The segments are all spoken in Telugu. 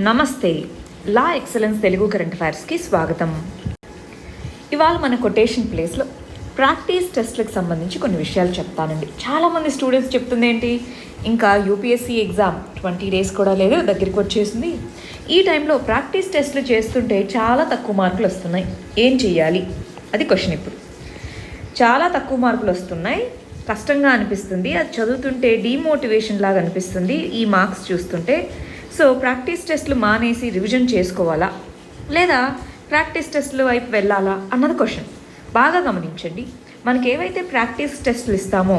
నమస్తే. లా ఎక్సలెన్స్ తెలుగు కరెంట్ అఫైర్స్కి స్వాగతం. ఇవాళ మన కొటేషన్ ప్లేస్లో ప్రాక్టీస్ టెస్ట్లకు సంబంధించి కొన్ని విషయాలు చెప్తానండి. చాలామంది స్టూడెంట్స్ చెప్తుంది ఏంటి, ఇంకా యూపీఎస్సీ ఎగ్జామ్ 20 days కూడా లేదు, దగ్గరికి వచ్చేసింది. ఈ టైంలో ప్రాక్టీస్ టెస్ట్లు చేస్తుంటే చాలా తక్కువ మార్కులు వస్తున్నాయి, ఏం చెయ్యాలి? అది క్వశ్చన్. ఇప్పుడు చాలా తక్కువ మార్కులు వస్తున్నాయి, కష్టంగా అనిపిస్తుంది, అది చదువుతుంటే డీమోటివేషన్ లాగా అనిపిస్తుంది ఈ మార్క్స్ చూస్తుంటే. సో ప్రాక్టీస్ టెస్ట్లు మానేసి రివిజన్ చేసుకోవాలా లేదా ప్రాక్టీస్ టెస్ట్ల వైపు వెళ్ళాలా అన్నది క్వశ్చన్. బాగా గమనించండి, మనకి ఏవైతే ప్రాక్టీస్ టెస్ట్లు ఇస్తామో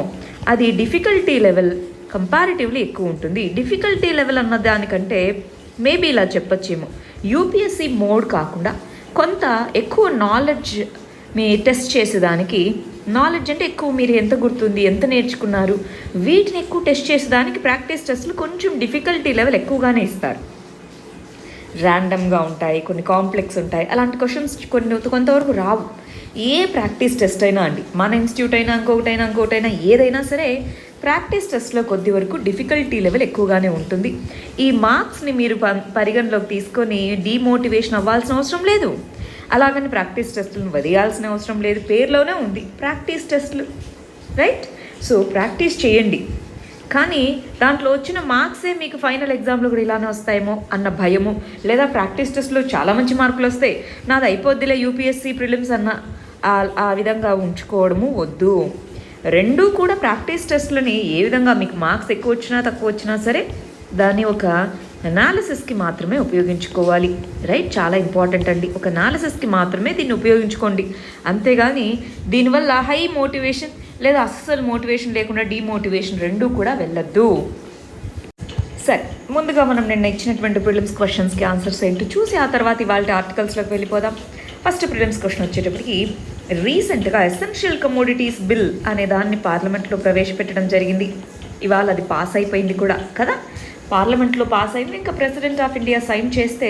అది డిఫికల్టీ లెవెల్ కంపారిటివ్లీ ఎక్కువ ఉంటుంది. డిఫికల్టీ లెవెల్ అన్న దానికంటే మేబీ ఇలా చెప్పొచ్చేమో, యూపీఎస్సీ మోడ్ కాకుండా కొంత ఎక్కువ నాలెడ్జ్ మీ టెస్ట్ చేసేదానికి, నాలెడ్జ్ అంటే ఎక్కువ మీరు ఎంత గుర్తుంది, ఎంత నేర్చుకున్నారు, వీటిని ఎక్కువ టెస్ట్ చేసేదానికి ప్రాక్టీస్ టెస్ట్లు కొంచెం డిఫికల్టీ లెవెల్ ఎక్కువగానే ఇస్తారు. ర్యాండమ్గా ఉంటాయి, కొన్ని కాంప్లెక్స్ ఉంటాయి, అలాంటి క్వశ్చన్స్ కొంతవరకు రావు. ఏ ప్రాక్టీస్ టెస్ట్ అయినా అండి, మన ఇన్స్టిట్యూట్ అయినా ఇంకొకటైనా ఏదైనా సరే ప్రాక్టీస్ టెస్ట్లో కొద్ది వరకు డిఫికల్టీ లెవెల్ ఎక్కువగానే ఉంటుంది. ఈ మార్క్స్ని మీరు పరిగణలోకి తీసుకొని డీమోటివేషన్ అవ్వాల్సిన అవసరం లేదు. అలాగని ప్రాక్టీస్ టెస్టులను వదిలేయాల్సిన అవసరం లేదు, పేర్లోనే ఉంది ప్రాక్టీస్ టెస్టులు, రైట్? సో ప్రాక్టీస్ చేయండి, కానీ దాంట్లో వచ్చిన మార్క్సే మీకు ఫైనల్ ఎగ్జామ్లో కూడా ఇలానే వస్తాయేమో అన్న భయము, లేదా ప్రాక్టీస్ టెస్ట్లో చాలా మంచి మార్కులు వస్తాయి, నాది అయిపోద్దిలే యూపీఎస్సీ ప్రిలిమ్స్ అన్న ఆ విధంగా ఉంచుకోవడము వద్దు. రెండూ కూడా ప్రాక్టీస్ టెస్ట్లని ఏ విధంగా మీకు మార్క్స్ ఎక్కువ వచ్చినా తక్కువ వచ్చినా సరే దాన్ని ఒక అనాలిసిస్కి మాత్రమే ఉపయోగించుకోవాలి, రైట్? చాలా ఇంపార్టెంట్ అండి, ఒక అనాలిసిస్కి మాత్రమే దీన్ని ఉపయోగించుకోండి. అంతేగాని దీనివల్ల హై మోటివేషన్ లేదా అస్సలు మోటివేషన్ లేకుండా డీమోటివేషన్ రెండూ కూడా వెళ్ళొద్దు. సరే, ముందుగా మనం నిన్న ఇచ్చినటువంటి ప్రిలిమ్స్ క్వశ్చన్స్కి ఆన్సర్స్ ఏంటో చూసి ఆ తర్వాత ఇవాళ ఆర్టికల్స్లోకి వెళ్ళిపోదాం. ఫస్ట్ ప్రిలిమ్స్ క్వశ్చన్ వచ్చేటప్పటికి, రీసెంట్గా ఎసెన్షియల్ కమోడిటీస్ బిల్ అనే దాన్ని పార్లమెంట్లో ప్రవేశపెట్టడం జరిగింది. ఇవాళ అది పాస్ అయిపోయింది కూడా కదా, పార్లమెంట్లో పాస్ అయింది. ఇంకా ప్రెసిడెంట్ ఆఫ్ ఇండియా సైన్ చేస్తే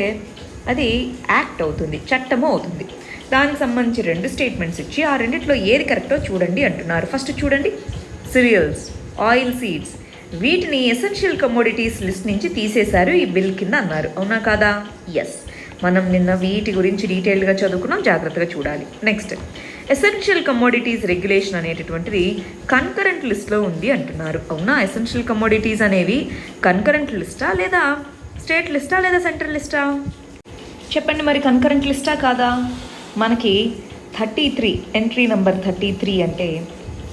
అది యాక్ట్ అవుతుంది, చట్టము అవుతుంది. దానికి సంబంధించి 2 స్టేట్మెంట్స్ ఇచ్చి ఆ రెండిట్లో ఏది కరెక్టో చూడండి అంటున్నారు. ఫస్ట్ చూడండి, సిరియల్స్, ఆయిల్ సీడ్స్, వీటిని ఎసెన్షియల్ కమోడిటీస్ లిస్ట్ నుంచి తీసేశారు ఈ బిల్ కింద అన్నారు. అవునా కాదా? ఎస్, మనం నిన్న వీటి గురించి డీటెయిల్గా చదువుకున్నాం, జాగ్రత్తగా చూడాలి. నెక్స్ట్, ఎసెన్షియల్ కమోడిటీస్ రెగ్యులేషన్ అనేటటువంటిది కన్కరెంట్ లిస్ట్లో ఉంది అంటున్నారు. అవునా? ఎసెన్షియల్ కమోడిటీస్ అనేవి కన్కరెంట్ లిస్టా లేదా స్టేట్ లిస్టా లేదా సెంట్రల్ లిస్టా? చెప్పండి మరి, కన్కరెంట్ లిస్టా కాదా? మనకి 33 ఎంట్రీ నెంబర్ 33 అంటే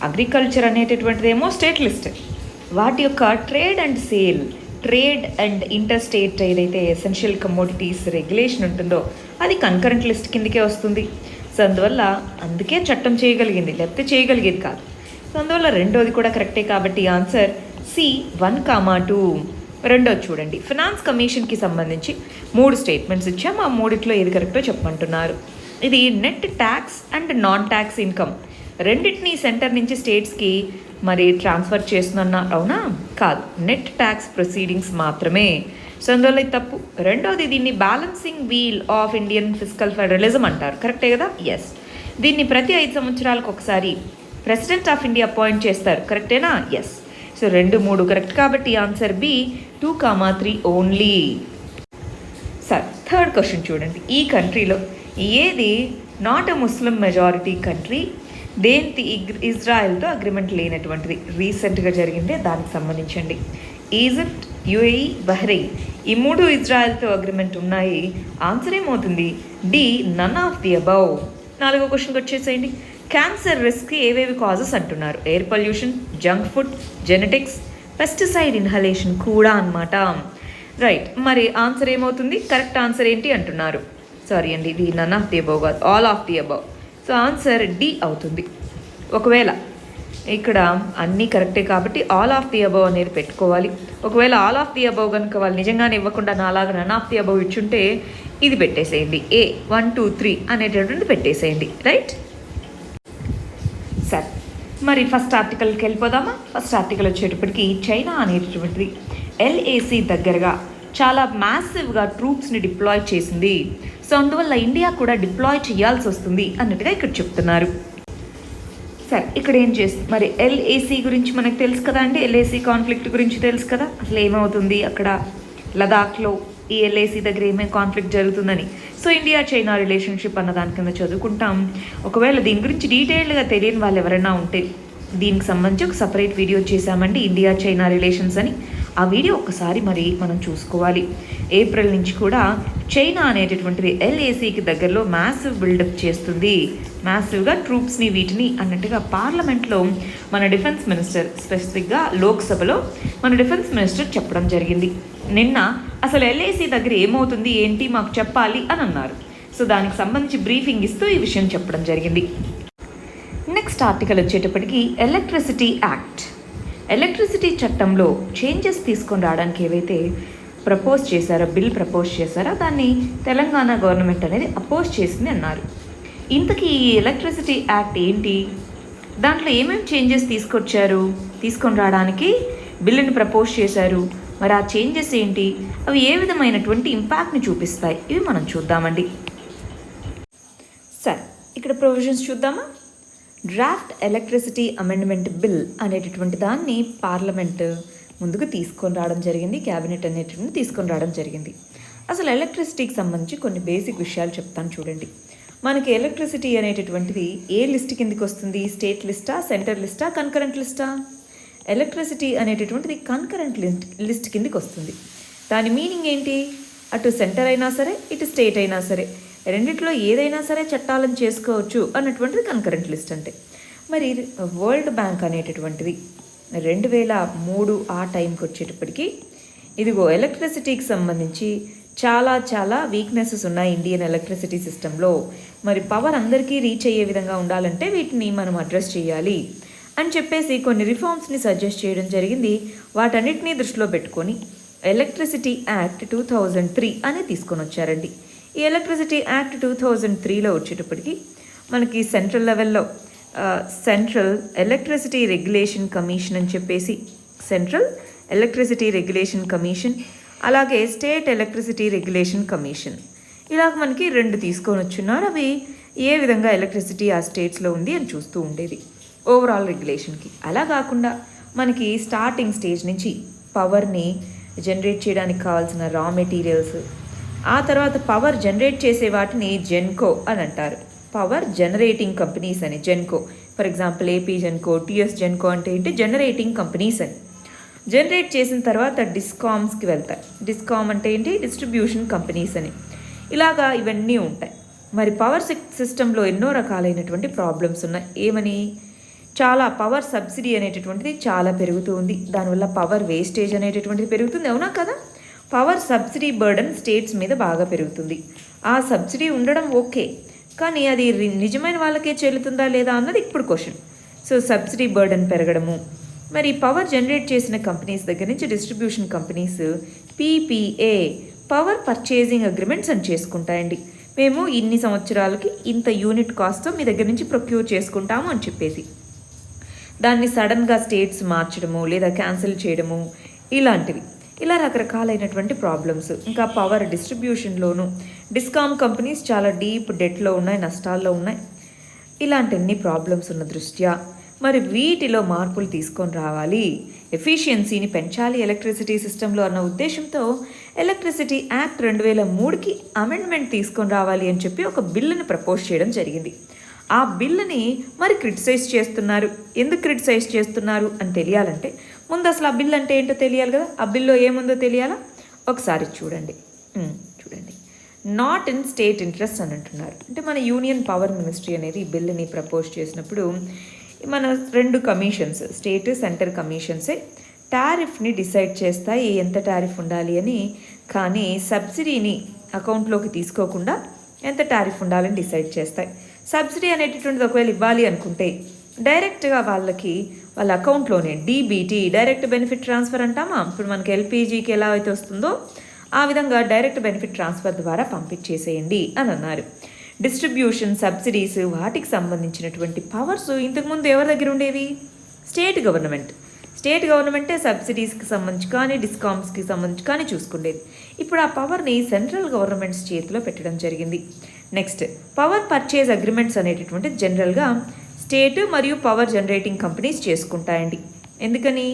అగ్రికల్చర్ అనేటటువంటిదేమో స్టేట్ లిస్ట్, వాటి యొక్క ట్రేడ్ అండ్ ఇంటర్ స్టేట్ ఏదైతే ఎసెన్షియల్ కమోడిటీస్ రెగ్యులేషన్ ఉంటుందో అది కన్కరెంట్ లిస్ట్ కిందకే వస్తుంది. సో అందుకే చట్టం చేయగలిగింది, లేకపోతే చేయగలిగేది కాదు. సో అందువల్ల రెండోది కూడా కరెక్టే, కాబట్టి ఆన్సర్ సి 1, 2. రెండోది చూడండి, ఫినాన్స్ కమిషన్కి సంబంధించి 3 స్టేట్మెంట్స్ ఇచ్చాము, ఆ మూడిట్లో ఏది కరెక్టో చెప్పమంటున్నారు. ఇది net tax and non tax income రెండింటినీ సెంటర్ నుంచి స్టేట్స్కి మరి ట్రాన్స్ఫర్ చేస్తున్నా. అవునా? కాదు, నెట్ ట్యాక్స్ ప్రొసీడింగ్స్ మాత్రమే. సో అందువల్ల ఇది తప్పు. రెండోది, దీన్ని balancing wheel of Indian fiscal federalism అంటారు, కరెక్టే కదా? ఎస్, దీన్ని ప్రతి 5 సంవత్సరాలకు ఒకసారి ప్రెసిడెంట్ ఆఫ్ ఇండియా అపాయింట్ చేస్తారు, కరెక్టేనా? ఎస్. సో 2, 3 కరెక్ట్, కాబట్టి answer B 2, 3 only. Sir, third question చూడండి, ఈ కంట్రీలో ఏది not a Muslim majority country, దేనికి ఇజ్రాయెల్తో అగ్రిమెంట్ లేనటువంటిది, రీసెంట్గా జరిగిందే, దానికి సంబంధించండి. ఈజిప్ట్, యుఏఈ, బహ్రెయిన్, ఈ 3 ఇజ్రాయెల్తో అగ్రిమెంట్ ఉన్నాయి. ఆన్సర్ ఏమవుతుంది? D, none of the above. 4వ క్వశ్చన్కి వచ్చేసేయండి, క్యాన్సర్ రిస్క్కి ఏవేవి కాజెస్ అంటున్నారు? Air pollution, junk food, genetics, pesticide inhalation కూడా అన్నమాట, రైట్? మరి ఆన్సర్ ఏమవుతుంది? కరెక్ట్ ఆన్సర్ ఏంటి అంటున్నారు? సారీ అండి, ఇది నన్ ఆఫ్ ది అబౌవ్ కాదు, all of the above. So answer D అవుతుంది. ఒకవేళ ఇక్కడ అన్నీ కరెక్టే కాబట్టి ఆల్ ఆఫ్ ది అబౌవ్ అనేది పెట్టుకోవాలి. ఒకవేళ ఆల్ ఆఫ్ ది అబౌవ్ కనుక వాళ్ళు నిజంగానే ఇవ్వకుండా నాలాగా నన్ ఆఫ్ ది అబౌవ్ ఇచ్చుంటే ఇది పెట్టేసేయండి, ఏ 1, 2, 3 అనేటటువంటి పెట్టేసేయండి, రైట్? సరే, మరి ఫస్ట్ ఆర్టికల్కి వెళ్ళిపోదామా? ఫస్ట్ ఆర్టికల్ వచ్చేటప్పటికి, చైనా అనేటటువంటిది ఎల్ఏసి దగ్గరగా చాలా మ్యాసివ్గా ట్రూప్స్ని డిప్లాయ్ చేసింది. సో అందువల్ల ఇండియా కూడా డిప్లాయ్ చేయాల్సి వస్తుంది అన్నట్టుగా ఇక్కడ చెప్తున్నారు. సరే, ఇక్కడ ఏం చేస్తుంది మరి? ఎల్ఏసి గురించి మనకు తెలుసు కదా అండి, ఎల్ఏసి కాన్ఫ్లిక్ట్ గురించి తెలుసు కదా, అసలు ఏమవుతుంది అక్కడ లదాఖ్లో ఈ ఎల్ఐసి దగ్గర ఏమేమి కాన్ఫ్లిక్ట్ జరుగుతుందని. సో ఇండియా చైనా రిలేషన్షిప్ అన్న దాని కింద చదువుకుంటాం. ఒకవేళ దీని గురించి డీటెయిల్డ్గా తెలియని వాళ్ళు ఎవరైనా ఉంటే దీనికి సంబంధించి ఒక సపరేట్ వీడియో చేశామండి, ఇండియా చైనా రిలేషన్స్ అని. ఆ వీడియో ఒకసారి మరి మనం చూసుకోవాలి. ఏప్రిల్ నుంచి కూడా చైనా అనేటటువంటిది ఎల్ఏసీకి దగ్గరలో మ్యాసివ్ బిల్డప్ చేస్తుంది, మ్యాసివ్గా ట్రూప్స్ని వీటిని అన్నట్టుగా పార్లమెంట్లో మన డిఫెన్స్ మినిస్టర్, స్పెసిఫిక్గా లోక్సభలో మన డిఫెన్స్ మినిస్టర్ చెప్పడం జరిగింది. నిన్న అసలు ఎల్ఏసీ దగ్గర ఏమవుతుంది ఏంటి మాకు చెప్పాలి అని అన్నారు. సో దానికి సంబంధించి బ్రీఫింగ్ ఇస్తూ ఈ విషయం చెప్పడం జరిగింది. నెక్స్ట్ ఆర్టికల్ వచ్చేటప్పటికి ఎలక్ట్రిసిటీ యాక్ట్. ఎలక్ట్రిసిటీ చట్టంలో చేంజెస్ తీసుకొని రావడానికి ఏవైతే ప్రపోజ్ చేశారో, బిల్ ప్రపోజ్ చేశారో దాన్ని తెలంగాణ గవర్నమెంట్ అనేది అపోజ్ చేసింది అన్నారు. ఇంతకీ ఈ ఎలక్ట్రిసిటీ యాక్ట్ ఏంటి, దాంట్లో ఏమేమి చేంజెస్ తీసుకొని రావడానికి బిల్లుని ప్రపోజ్ చేశారు, మరి ఆ చేంజెస్ ఏంటి, అవి ఏ విధమైనటువంటి ఇంపాక్ట్ని చూపిస్తాయి, ఇవి మనం చూద్దామండి. సరే, ఇక్కడ ప్రొవిజన్స్ చూద్దామా. డ్రాఫ్ట్ ఎలక్ట్రిసిటీ అమెండ్మెంట్ బిల్ అనేటటువంటి దాన్ని పార్లమెంట్ ముందుకు తీసుకొని రావడం జరిగింది, క్యాబినెట్ అనేటువంటి తీసుకొని రావడం జరిగింది. అసలు ఎలక్ట్రిసిటీకి సంబంధించి కొన్ని బేసిక్ విషయాలు చెప్తాను చూడండి. మనకి ఎలక్ట్రిసిటీ అనేటటువంటిది ఏ లిస్ట్ కిందకి వస్తుంది, స్టేట్ లిస్టా, సెంటర్ లిస్టా, కన్కరెంట్ లిస్టా? ఎలక్ట్రిసిటీ అనేటటువంటిది కన్కరెంట్ లిస్ట్ కిందకి వస్తుంది. దాని మీనింగ్ ఏంటి, అటు సెంటర్ అయినా సరే ఇటు స్టేట్ అయినా సరే రెండిట్లో ఏదైనా సరే చట్టాలను చేసుకోవచ్చు అన్నటువంటిది కన్కరెంట్ లిస్ట్ అంటే. మరి వరల్డ్ బ్యాంక్ అనేటటువంటిది 2003 ఆ టైంకి వచ్చేటప్పటికి ఇదిగో ఎలక్ట్రిసిటీకి సంబంధించి చాలా వీక్నెసెస్ ఉన్నాయి ఇండియన్ ఎలక్ట్రిసిటీ సిస్టంలో. మరి పవర్ అందరికీ రీచ్ అయ్యే విధంగా ఉండాలంటే వీటిని మనం అడ్రస్ చేయాలి అని చెప్పేసి కొన్ని రిఫార్మ్స్ని సజెస్ట్ చేయడం జరిగింది. వాటన్నిటినీ దృష్టిలో పెట్టుకొని ఎలక్ట్రిసిటీ యాక్ట్ 2003 అని తీసుకొని వచ్చారండి. ఈ ఎలక్ట్రిసిటీ యాక్ట్ 2003లో వచ్చేటప్పటికి మనకి సెంట్రల్ లెవెల్లో సెంట్రల్ ఎలక్ట్రిసిటీ రెగ్యులేషన్ కమిషన్ అని చెప్పేసి, సెంట్రల్ ఎలక్ట్రిసిటీ రెగ్యులేషన్ కమిషన్, అలాగే స్టేట్ ఎలక్ట్రిసిటీ రెగ్యులేషన్ కమిషన్, ఇలాగ మనకి 2 తీసుకొని వచ్చున్నారు. అవి ఏ విధంగా ఎలక్ట్రిసిటీ ఆ స్టేట్స్లో ఉంది అని చూస్తూ ఉండేది ఓవరాల్ రెగ్యులేషన్కి. అలా కాకుండా మనకి స్టార్టింగ్ స్టేజ్ నుంచి పవర్ని జనరేట్ చేయడానికి కావాల్సిన రా మెటీరియల్స్, ఆ తర్వాత పవర్ జనరేట్ చేసే వాటిని జెన్కో అని అంటారు, పవర్ జనరేటింగ్ కంపెనీస్ అని. Genco for example AP Genco, TS Genco అంటే ఏంటి, జనరేటింగ్ కంపెనీస్ అని. జనరేట్ చేసిన తర్వాత డిస్కామ్స్కి వెళ్తాయి. డిస్కామ్ అంటే ఏంటి, డిస్ట్రిబ్యూషన్ కంపెనీస్ అని. ఇలాగా ఇవన్నీ ఉంటాయి. మరి పవర్ సిస్టంలో ఎన్నో రకాలైనటువంటి ప్రాబ్లమ్స్ ఉన్నాయి. ఏమని, చాలా పవర్ సబ్సిడీ అనేటటువంటిది చాలా పెరుగుతూ ఉంది, దానివల్ల పవర్ వేస్టేజ్ అనేటటువంటిది పెరుగుతుంది, అవునా కదా. పవర్ సబ్సిడీ బర్డన్ స్టేట్స్ మీద బాగా పెరుగుతుంది. ఆ సబ్సిడీ ఉండడం ఓకే, కానీ అది నిజమైన వాళ్ళకే చెల్లుతుందా లేదా అన్నది ఇప్పుడు క్వశ్చన్. సో సబ్సిడీ బర్డన్ పెరగడము, మరి పవర్ జనరేట్ చేసిన కంపెనీస్ దగ్గర నుంచి distribution companies PPA, power purchasing agreements అని చేసుకుంటాయండి. మేము ఇన్ని సంవత్సరాలకి ఇంత యూనిట్ కాస్ట్తో మీ దగ్గర నుంచి ప్రొక్యూర్ చేసుకుంటాము అని చెప్పేసి, దాన్ని సడన్గా స్టేట్స్ మార్చడము లేదా క్యాన్సిల్ చేయడము ఇలాంటివి, ఇలా రకరకాలైనటువంటి ప్రాబ్లమ్స్. ఇంకా పవర్ డిస్ట్రిబ్యూషన్లోను డిస్కామ్ కంపెనీస్ చాలా డీప్ డెట్లో ఉన్నాయి, నష్టాల్లో ఉన్నాయి. ఇలాంటి ప్రాబ్లమ్స్ ఉన్న దృష్ట్యా మరి వీటిలో మార్పులు తీసుకొని రావాలి, ఎఫిషియన్సీని పెంచాలి ఎలక్ట్రిసిటీ సిస్టంలో అన్న ఉద్దేశంతో ఎలక్ట్రిసిటీ యాక్ట్ 2003కి అమెండ్మెంట్ తీసుకొని రావాలి అని చెప్పి ఒక బిల్లుని ప్రపోజ్ చేయడం జరిగింది. ఆ బిల్లుని మరి క్రిటిసైజ్ చేస్తున్నారు. ఎందుకు క్రిటిసైజ్ చేస్తున్నారు అని తెలియాలంటే ముందు అసలు ఆ బిల్ అంటే ఏంటో తెలియాలి కదా. ఆ బిల్లో ఏముందో తెలియాలా, ఒకసారి చూడండి. నాట్ ఇన్ స్టేట్ ఇంట్రెస్ట్ అని అంటున్నారు. అంటే మన యూనియన్ పవర్ మినిస్ట్రీ అనేది ఈ బిల్లుని ప్రపోజ్ చేసినప్పుడు మన 2 కమిషన్స్, స్టేట్ సెంటర్ కమిషన్సే టారిఫ్ని డిసైడ్ చేస్తాయి, ఎంత టారిఫ్ ఉండాలి అని. కానీ సబ్సిడీని అకౌంట్లోకి తీసుకోకుండా ఎంత టారిఫ్ ఉండాలని డిసైడ్ చేస్తాయి. సబ్సిడీ అనేటటువంటిది ఒకవేళ ఇవ్వాలి అనుకుంటే డైరెక్ట్గా వాళ్ళ అకౌంట్లోనే డీబీటీ, డైరెక్ట్ బెనిఫిట్ ట్రాన్స్ఫర్ అంటామా, ఇప్పుడు మనకి ఎల్పీజీకి ఎలా అయితే వస్తుందో ఆ విధంగా డైరెక్ట్ బెనిఫిట్ ట్రాన్స్ఫర్ ద్వారా పంపించేసేయండి అని అన్నారు. డిస్ట్రిబ్యూషన్, సబ్సిడీస్, వాటికి సంబంధించినటువంటి పవర్స్ ఇంతకుముందు ఎవరి దగ్గర ఉండేవి, స్టేట్ గవర్నమెంటే సబ్సిడీస్కి సంబంధించి కానీ డిస్కామ్స్కి సంబంధించి కానీ చూసుకునేది. ఇప్పుడు ఆ పవర్ని సెంట్రల్ గవర్నమెంట్స్ చేతిలో పెట్టడం జరిగింది. నెక్స్ట్ పవర్ పర్చేజ్ అగ్రిమెంట్స్ అనేటటువంటి జనరల్గా స్టేట్ మరియు పవర్ జనరేటింగ్ కంపెనీస్ చేసుకుంటాయండి. ఎందుకని,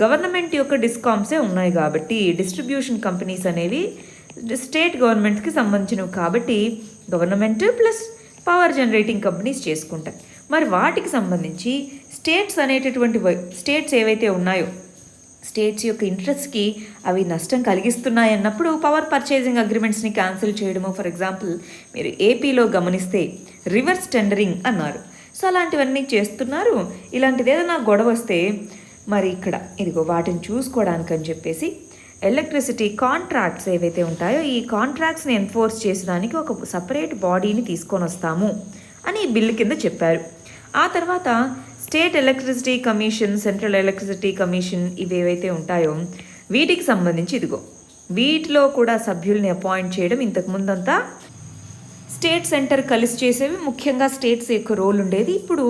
గవర్నమెంట్ యొక్క డిస్కామ్సే ఉన్నాయి కాబట్టి డిస్ట్రిబ్యూషన్ కంపెనీస్ అనేవి స్టేట్ గవర్నమెంట్కి సంబంధించినవి కాబట్టి government plus power generating companies చేసుకుంటాయి. మరి వాటికి సంబంధించి స్టేట్స్ ఏవైతే ఉన్నాయో స్టేట్స్ యొక్క ఇంట్రెస్ట్కి అవి నష్టం కలిగిస్తున్నాయి అన్నప్పుడు పవర్ పర్చేజింగ్ అగ్రిమెంట్స్ని క్యాన్సిల్ చేయడము. ఫర్ ఎగ్జాంపుల్ మీరు ఏపీలో గమనిస్తే రివర్స్ టెండరింగ్ అన్నారు. సో అలాంటివన్నీ చేస్తున్నారు. ఇలాంటిది ఏదైనా గొడవ వస్తే మరి ఇక్కడ ఇదిగో వాటిని చూసుకోవడానికి అని చెప్పేసి ఎలక్ట్రిసిటీ కాంట్రాక్ట్స్ ఏవైతే ఉంటాయో ఈ కాంట్రాక్ట్స్ని ఎన్ఫోర్స్ చేసేదానికి ఒక సపరేట్ బాడీని తీసుకొని వస్తాము అని ఈ బిల్లు కింద చెప్పారు. ఆ తర్వాత state electricity commission, central electricity commission ఇవి ఏవైతే ఉంటాయో వీటికి సంబంధించి ఇదిగో వీటిలో కూడా సభ్యుల్ని అపాయింట్ చేయడం. ఇంతకుముందంతా స్టేట్ సెంటర్ కలిసి చేసేవి ముఖ్యంగా స్టేట్స్ యొక్క రోల్ ఉండేది. ఇప్పుడు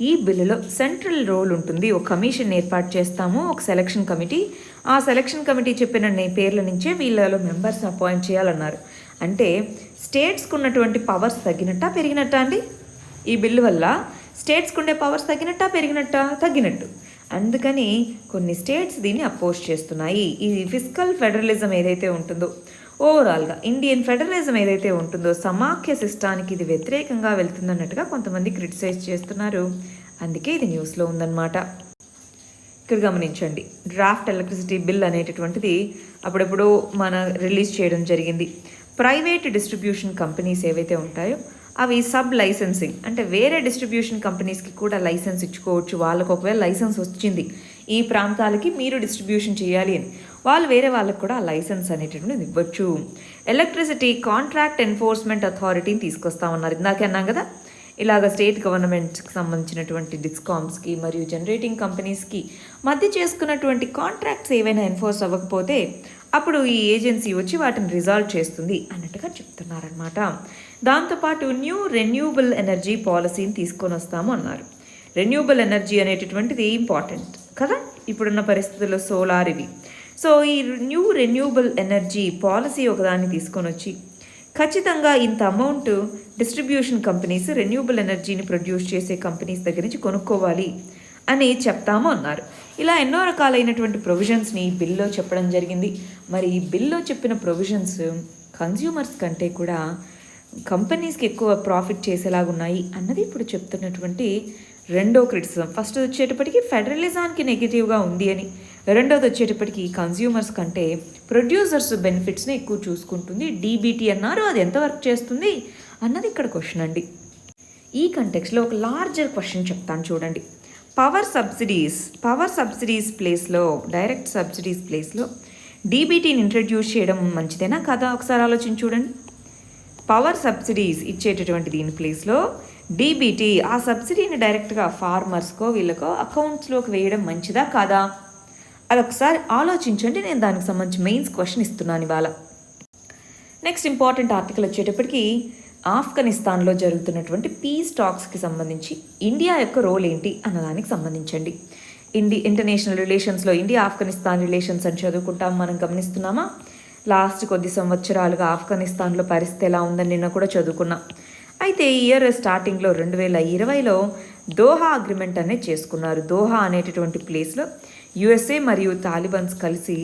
ఈ బిల్లులో సెంట్రల్ రోల్ ఉంటుంది. ఒక కమిషన్ ఏర్పాటు చేస్తాము, ఒక సెలక్షన్ కమిటీ. ఆ సెలక్షన్ కమిటీ చెప్పిన పేర్ల నుంచే వీళ్ళలో మెంబర్స్ని అపాయింట్ చేయాలన్నారు. అంటే స్టేట్స్కి ఉన్నటువంటి పవర్స్ తగ్గినట్టా పెరిగినట్టా అండి? ఈ బిల్లు వల్ల స్టేట్స్కి ఉండే పవర్స్ తగ్గినట్టా పెరిగినట్టా? తగ్గినట్టు. అందుకని కొన్ని స్టేట్స్ దీన్ని అపోజ్ చేస్తున్నాయి. ఈ ఫిస్కల్ ఫెడరలిజం ఏదైతే ఉంటుందో, ఓవరాల్గా ఇండియన్ ఫెడరలిజం ఏదైతే ఉంటుందో సమాఖ్య సిస్టానికి ఇది వ్యతిరేకంగా వెళ్తుందన్నట్టుగా కొంతమంది క్రిటిసైజ్ చేస్తున్నారు. అందుకే ఇది న్యూస్లో ఉందన్నమాట. ఇక్కడ గమనించండి, డ్రాఫ్ట్ ఎలక్ట్రిసిటీ బిల్ అనేటటువంటిది అప్పుడెప్పుడు రిలీజ్ చేయడం జరిగింది. ప్రైవేట్ డిస్ట్రిబ్యూషన్ కంపెనీస్ ఏవైతే ఉంటాయో అవి సబ్ లైసెన్సింగ్ అంటే వేరే డిస్ట్రిబ్యూషన్ కంపెనీస్కి కూడా లైసెన్స్ ఇచ్చుకోవచ్చు. వాళ్ళకు ఒకవేళ లైసెన్స్ వచ్చింది ఈ ప్రాంతాలకి మీరు డిస్ట్రిబ్యూషన్ చేయాలి అని, వాళ్ళు వేరే వాళ్ళకి కూడా ఆ లైసెన్స్ అనేటటువంటిది ఇవ్వచ్చు. ఎలక్ట్రిసిటీ కాంట్రాక్ట్ ఎన్ఫోర్స్మెంట్ అథారిటీని తీసుకొస్తామన్నారు. ఇందాకే అన్నాం కదా, ఇలాగ స్టేట్ గవర్నమెంట్స్కి సంబంధించినటువంటి డిస్కామ్స్కి మరియు జనరేటింగ్ కంపెనీస్కి మధ్య చేసుకున్నటువంటి కాంట్రాక్ట్స్ ఏవైనా ఎన్ఫోర్స్ అవ్వకపోతే అప్పుడు ఈ ఏజెన్సీ వచ్చి వాటిని రిజాల్వ్ చేస్తుంది అన్నట్టుగా చెప్తున్నారనమాట. దాంతోపాటు న్యూ రెన్యూబుల్ ఎనర్జీ పాలసీని తీసుకొని వస్తాము అన్నారు. రెన్యూబుల్ ఎనర్జీ అనేటటువంటిది ఇంపార్టెంట్ కదా ఇప్పుడున్న పరిస్థితుల్లో, సోలార్ ఇవి. సో ఈ న్యూ రెన్యూబుల్ ఎనర్జీ పాలసీ ఒకదాన్ని తీసుకొని వచ్చి ఖచ్చితంగా ఇంత అమౌంట్ డిస్ట్రిబ్యూషన్ కంపెనీస్ రెన్యూబుల్ ఎనర్జీని ప్రొడ్యూస్ చేసే కంపెనీస్ దగ్గర నుంచి కొనుక్కోవాలి అని చెప్తాము అన్నారు. ఇలా ఎన్నో రకాలైనటువంటి ప్రొవిజన్స్ని బిల్లో చెప్పడం జరిగింది. మరి ఈ బిల్లో చెప్పిన ప్రొవిజన్స్ కన్జ్యూమర్స్ కంటే కూడా కంపెనీస్కి ఎక్కువ ప్రాఫిట్ చేసేలాగా ఉన్నాయి అన్నది ఇప్పుడు చెప్తున్నటువంటి రెండో క్రిటిసిజం. ఫస్ట్ వచ్చేటప్పటికి ఫెడరలిజానికి నెగిటివ్గా ఉంది అని, రెండోది వచ్చేటప్పటికి కన్జ్యూమర్స్ కంటే ప్రొడ్యూసర్స్ బెనిఫిట్స్ని ఎక్కువ చూసుకుంటుంది. డీబీటీ అన్నారు, అది ఎంతవరకు చేస్తుంది అన్నది ఇక్కడ క్వశ్చన్ అండి. ఈ కంటెక్స్లో ఒక లార్జర్ క్వశ్చన్ చెప్తాను చూడండి. పవర్ సబ్సిడీస్ ప్లేస్లో, డైరెక్ట్ సబ్సిడీస్ ప్లేస్లో డీబీటీని ఇంట్రడ్యూస్ చేయడం మంచిదేనా కదా? ఒకసారి ఆలోచించి చూడండి. పవర్ సబ్సిడీస్ ఇచ్చేటటువంటి దీని ప్లేస్లో డీబీటీ ఆ సబ్సిడీని డైరెక్ట్గా ఫార్మర్స్కో వీళ్ళకో అకౌంట్స్లోకి వేయడం మంచిదా కాదా? అది ఒకసారి ఆలోచించండి. నేను దానికి సంబంధించి మెయిన్స్ క్వశ్చన్ ఇస్తున్నాను ఇవాళ. నెక్స్ట్ ఇంపార్టెంట్ ఆర్టికల్ వచ్చేటప్పటికి ఆఫ్ఘనిస్తాన్లో జరుగుతున్నటువంటి పీస్ టాక్స్కి సంబంధించి ఇండియా యొక్క రోల్ ఏంటి అన్నదానికి సంబంధించండి. ఇంటర్నేషనల్ రిలేషన్స్లో ఇండియా ఆఫ్ఘనిస్తాన్ రిలేషన్స్ అని చదువుకుంటాం, మనం గమనిస్తున్నామా? లాస్ట్ కొద్ది సంవత్సరాలుగా ఆఫ్ఘనిస్తాన్లో పరిస్థితి ఎలా ఉందని నిన్న కూడా చదువుకున్నాం. అయితే ఈ ఇయర్ స్టార్టింగ్లో 2020లో దోహా అగ్రిమెంట్ అనేది చేసుకున్నారు. దోహా అనేటటువంటి ప్లేస్లో యుఎస్ఏ మరియు తాలిబన్స్ కలిసి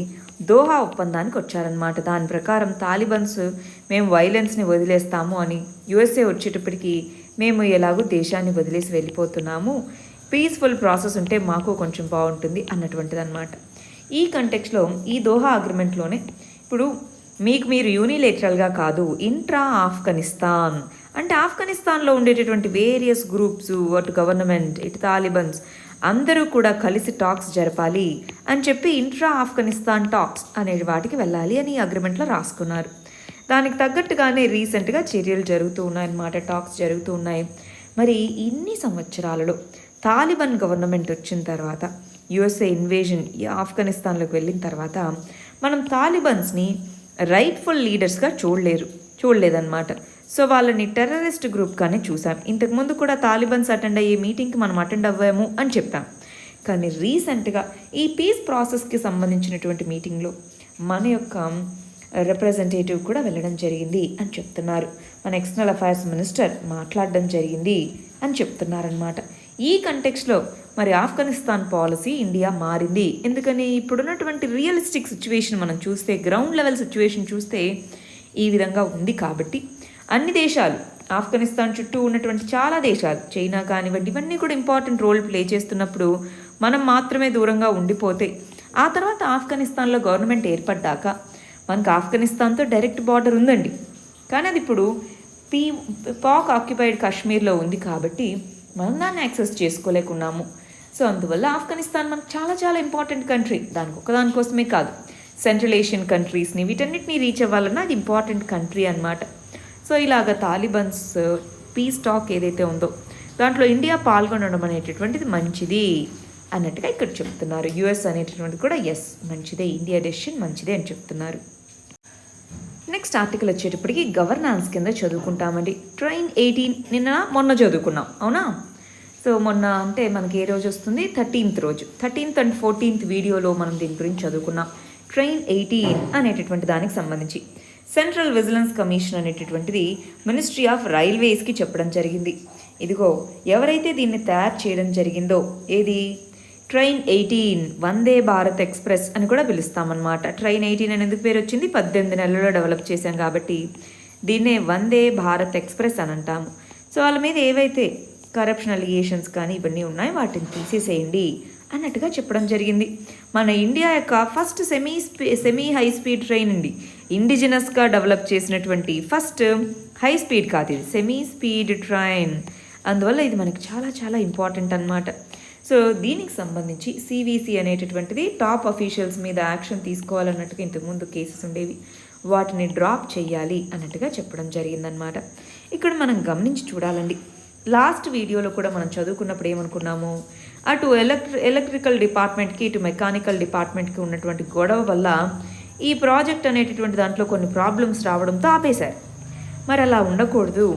దోహా ఒప్పందానికి వచ్చారనమాట. దాని ప్రకారం తాలిబన్స్ మేము వైలెన్స్ని వదిలేస్తాము అని, యుఎస్ఏ వచ్చేటప్పటికి మేము ఎలాగో దేశాన్ని వదిలేసి వెళ్ళిపోతున్నాము, పీస్ఫుల్ ప్రాసెస్ ఉంటే మాకు కొంచెం బాగుంటుంది అన్నటువంటిది అనమాట. ఈ కంటెక్స్లో ఈ దోహా అగ్రిమెంట్లోనే ఇప్పుడు మీరు యూనిలేటరల్గా కాదు, ఇంట్రా ఆఫ్ఘనిస్తాన్ అంటే ఆఫ్ఘనిస్తాన్లో ఉండేటటువంటి వేరియస్ గ్రూప్స్, అటు గవర్నమెంట్ ఇటు తాలిబన్స్ అందరూ కూడా కలిసి టాక్స్ జరపాలి అని చెప్పి ఇంట్రా ఆఫ్ఘనిస్తాన్ టాక్స్ అనే వాటికి వెళ్ళాలి అని అగ్రిమెంట్లో రాసుకున్నారు. దానికి తగ్గట్టుగానే రీసెంట్గా చర్యలు జరుగుతూ ఉన్నాయన్నమాట, టాక్స్ జరుగుతూ ఉన్నాయి. మరి ఇన్ని సంవత్సరాలలో తాలిబాన్ గవర్నమెంట్ వచ్చిన తర్వాత, యుఎస్ఏ ఇన్వేజన్ ఆఫ్ఘనిస్తాన్లోకి వెళ్ళిన తర్వాత మనం తాలిబన్స్ని రైట్ఫుల్ లీడర్స్గా చూడలేదన్నమాట. సో వాళ్ళని టెర్రరిస్ట్ గ్రూప్గానే చూసాం. ఇంతకుముందు కూడా తాలిబన్స్ అటెండ్ అయ్యే మీటింగ్కి మనం అటెండ్ అవ్వాము అని చెప్పాం. కానీ రీసెంట్గా ఈ పీస్ ప్రాసెస్కి సంబంధించినటువంటి మీటింగ్లో మన యొక్క రిప్రజెంటేటివ్ కూడా వెళ్ళడం జరిగింది అని చెప్తున్నారు. మన ఎక్స్టర్నల్ అఫైర్స్ మినిస్టర్ మాట్లాడడం జరిగింది అని చెప్తున్నారనమాట. ఈ కంటెక్స్లో మరి ఆఫ్ఘనిస్తాన్ పాలసీ ఇండియా మారింది. ఎందుకని ఇప్పుడున్నటువంటి రియలిస్టిక్ సిచ్యువేషన్ మనం చూస్తే, గ్రౌండ్ లెవెల్ సిచ్యువేషన్ చూస్తే ఈ విధంగా ఉంది కాబట్టి అన్ని దేశాలు, ఆఫ్ఘనిస్తాన్ చుట్టూ ఉన్నటువంటి చాలా దేశాలు, చైనా కానివ్వండి, ఇవన్నీ కూడా ఇంపార్టెంట్ రోల్ ప్లే చేస్తున్నప్పుడు మనం మాత్రమే దూరంగా ఉండిపోతే ఆ తర్వాత ఆఫ్ఘనిస్తాన్లో గవర్నమెంట్ ఏర్పడ్డాక మనకు ఆఫ్ఘనిస్తాన్తో డైరెక్ట్ బార్డర్ ఉందండి, కానీ అది ఇప్పుడు పాక్ ఆక్యుపైడ్ కాశ్మీర్లో ఉంది కాబట్టి మనం దాన్ని యాక్సెస్ చేసుకోలేకున్నాము. సో అందువల్ల ఆఫ్ఘనిస్తాన్ మనకు చాలా చాలా ఇంపార్టెంట్ కంట్రీ. దానికోసమే కాదు, సెంట్రల్ ఏషియన్ కంట్రీస్ని వీటన్నిటిని రీచ్ అవ్వాలన్నా అది ఇంపార్టెంట్ కంట్రీ అన్నమాట. సో ఇలాగ తాలిబాన్స్ పీస్ టాక్ ఏదైతే ఉందో దాంట్లో ఇండియా పాల్గొనడం అనేటటువంటిది మంచిది అన్నట్టుగా ఇక్కడ చెప్తున్నారు. యుఎస్ అనేటటువంటిది కూడా ఎస్ మంచిదే, ఇండియా డెసిషన్ మంచిదే అని చెప్తున్నారు. నెక్స్ట్ ఆర్టికల్ వచ్చేటప్పటికి గవర్నాన్స్ కింద చదువుకుంటామండి. ట్రైన్ 18 మొన్న చదువుకున్నాం, అవునా? సో మొన్న అంటే మనకి ఏ రోజు వస్తుంది? 13th రోజు, 13th and 14th వీడియోలో మనం దీని గురించి చదువుకున్నాం. ట్రైన్ 18 అనేటటువంటి దానికి సంబంధించి సెంట్రల్ విజిలెన్స్ కమిషన్ అనేటటువంటిది మినిస్ట్రీ ఆఫ్ రైల్వేస్కి చెప్పడం జరిగింది. ఇదిగో ఎవరైతే దీన్ని తయారు చేయడం జరిగిందో, ఏది ట్రైన్ 18 వందే భారత్ ఎక్స్ప్రెస్ అని కూడా పిలుస్తామన్నమాట. ట్రైన్ 18 అని ఎందుకు పేరు వచ్చింది? 18 నెలల్లో డెవలప్ చేశాం కాబట్టి దీన్నే వందే భారత్ ఎక్స్ప్రెస్ అని అంటాము. సో వాళ్ళ మీద ఏవైతే కరప్షన్ అలిగేషన్స్ కానీ ఇవన్నీ ఉన్నాయో వాటిని తీసేసేయండి అన్నట్టుగా చెప్పడం జరిగింది. మన ఇండియా యొక్క first semi high speed train అండి, ఇండిజినస్గా డెవలప్ చేసినటువంటి ఫస్ట్ హై స్పీడ్ కాదు ఇది, సెమీ స్పీడ్ ట్రైన్. అందువల్ల ఇది మనకి చాలా చాలా ఇంపార్టెంట్ అన్నమాట. సో దీనికి సంబంధించి సివిసి అనేటటువంటిది టాప్ అఫీషియల్స్ మీద యాక్షన్ తీసుకోవాలన్నట్టుగా ఇంతకుముందు కేసెస్ ఉండేవి, వాటిని డ్రాప్ చేయాలి అన్నట్టుగా చెప్పడం జరిగిందనమాట. ఇక్కడ మనం గమనించి చూడాలండి, లాస్ట్ వీడియోలో కూడా మనం చదువుకున్నప్పుడు ఏమనుకున్నాము, అటు ఎలక్ట్రికల్ డిపార్ట్మెంట్కి ఇటు మెకానికల్ డిపార్ట్మెంట్కి ఉన్నటువంటి గొడవ వల్ల ఈ ప్రాజెక్ట్ అనేటటువంటి దాంట్లో కొన్ని ప్రాబ్లమ్స్ రావడంతో ఆపేశారు. మరి అలా ఉండకూడదు.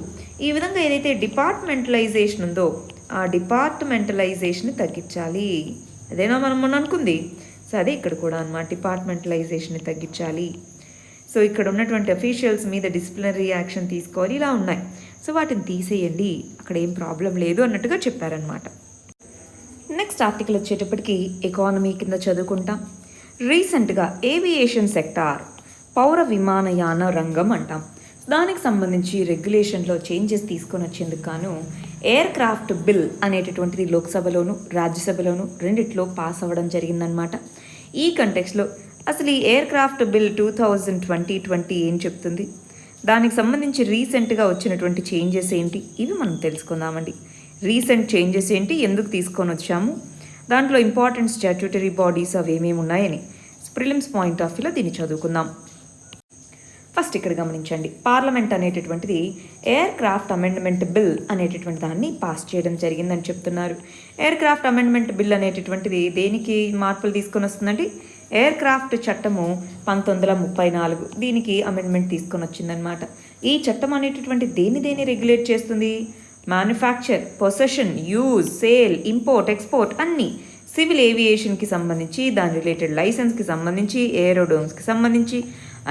ఈ విధంగా ఏదైతే డిపార్ట్మెంటలైజేషన్ ఉందో ఆ డిపార్ట్మెంటలైజేషన్ని తగ్గించాలి, అదేనా మనం మొన్న అనుకుంది. సో అదే ఇక్కడ కూడా అన్నమాట, డిపార్ట్మెంటలైజేషన్ని తగ్గించాలి. సో ఇక్కడ ఉన్నటువంటి అఫీషియల్స్ మీద డిసిప్లినరీ యాక్షన్ తీసుకోవాలి, ఇలా ఉన్నాయి. సో వాటిని తీసేయండి, అక్కడ ఏం ప్రాబ్లం లేదు అన్నట్టుగా చెప్పారనమాట. నెక్స్ట్ ఆర్టికల్ వచ్చేటప్పటికి ఎకానమీ కింద చదువుకుంటాం. రీసెంట్గా ఏవియేషన్ సెక్టార్, పౌర విమానయాన రంగం అంటాం, దానికి సంబంధించి రెగ్యులేషన్లో చేంజెస్ తీసుకొని వచ్చేందుకు గాను ఎయిర్ క్రాఫ్ట్ బిల్ అనేటటువంటిది లోక్సభలోను రాజ్యసభలోను రెండిట్లో పాస్ అవ్వడం జరిగిందనమాట. ఈ కంటెక్స్లో అసలు ఈ ఎయిర్ క్రాఫ్ట్ బిల్ 2020 ఏం చెప్తుంది, దానికి సంబంధించి రీసెంట్గా వచ్చినటువంటి చేంజెస్ ఏంటి, ఇవి మనం తెలుసుకుందామండి. రీసెంట్ చేంజెస్ ఏంటి, ఎందుకు తీసుకొని వచ్చాము, దాంట్లో ఇంపార్టెంట్ స్టాట్యూటరీ బాడీస్ అవి ఏమేమి ఉన్నాయని ప్రిలిమ్స్ పాయింట్ ఆఫ్ వ్యూలో దీన్ని చదువుకుందాం. ఫస్ట్ ఇక్కడ గమనించండి, పార్లమెంట్ అనేటటువంటిది ఎయిర్ క్రాఫ్ట్ అమెండ్మెంట్ బిల్ అనేటటువంటి దాన్ని పాస్ చేయడం జరిగిందని చెప్తున్నారు. ఎయిర్ క్రాఫ్ట్ అమెండ్మెంట్ బిల్ అనేటటువంటిది దేనికి మార్పులు తీసుకొని వస్తుందండి, ఎయిర్ క్రాఫ్ట్ చట్టము 1934 దీనికి అమెండ్మెంట్ తీసుకొని వచ్చిందనమాట. ఈ చట్టం అనేటటువంటి దేన్ని రెగ్యులేట్ చేస్తుంది, manufacture, possession, use, sale, import, export అన్నీ, సివిల్ ఏవియేషన్కి సంబంధించి, దాని రిలేటెడ్ లైసెన్స్కి సంబంధించి, ఏరోడోమ్స్కి సంబంధించి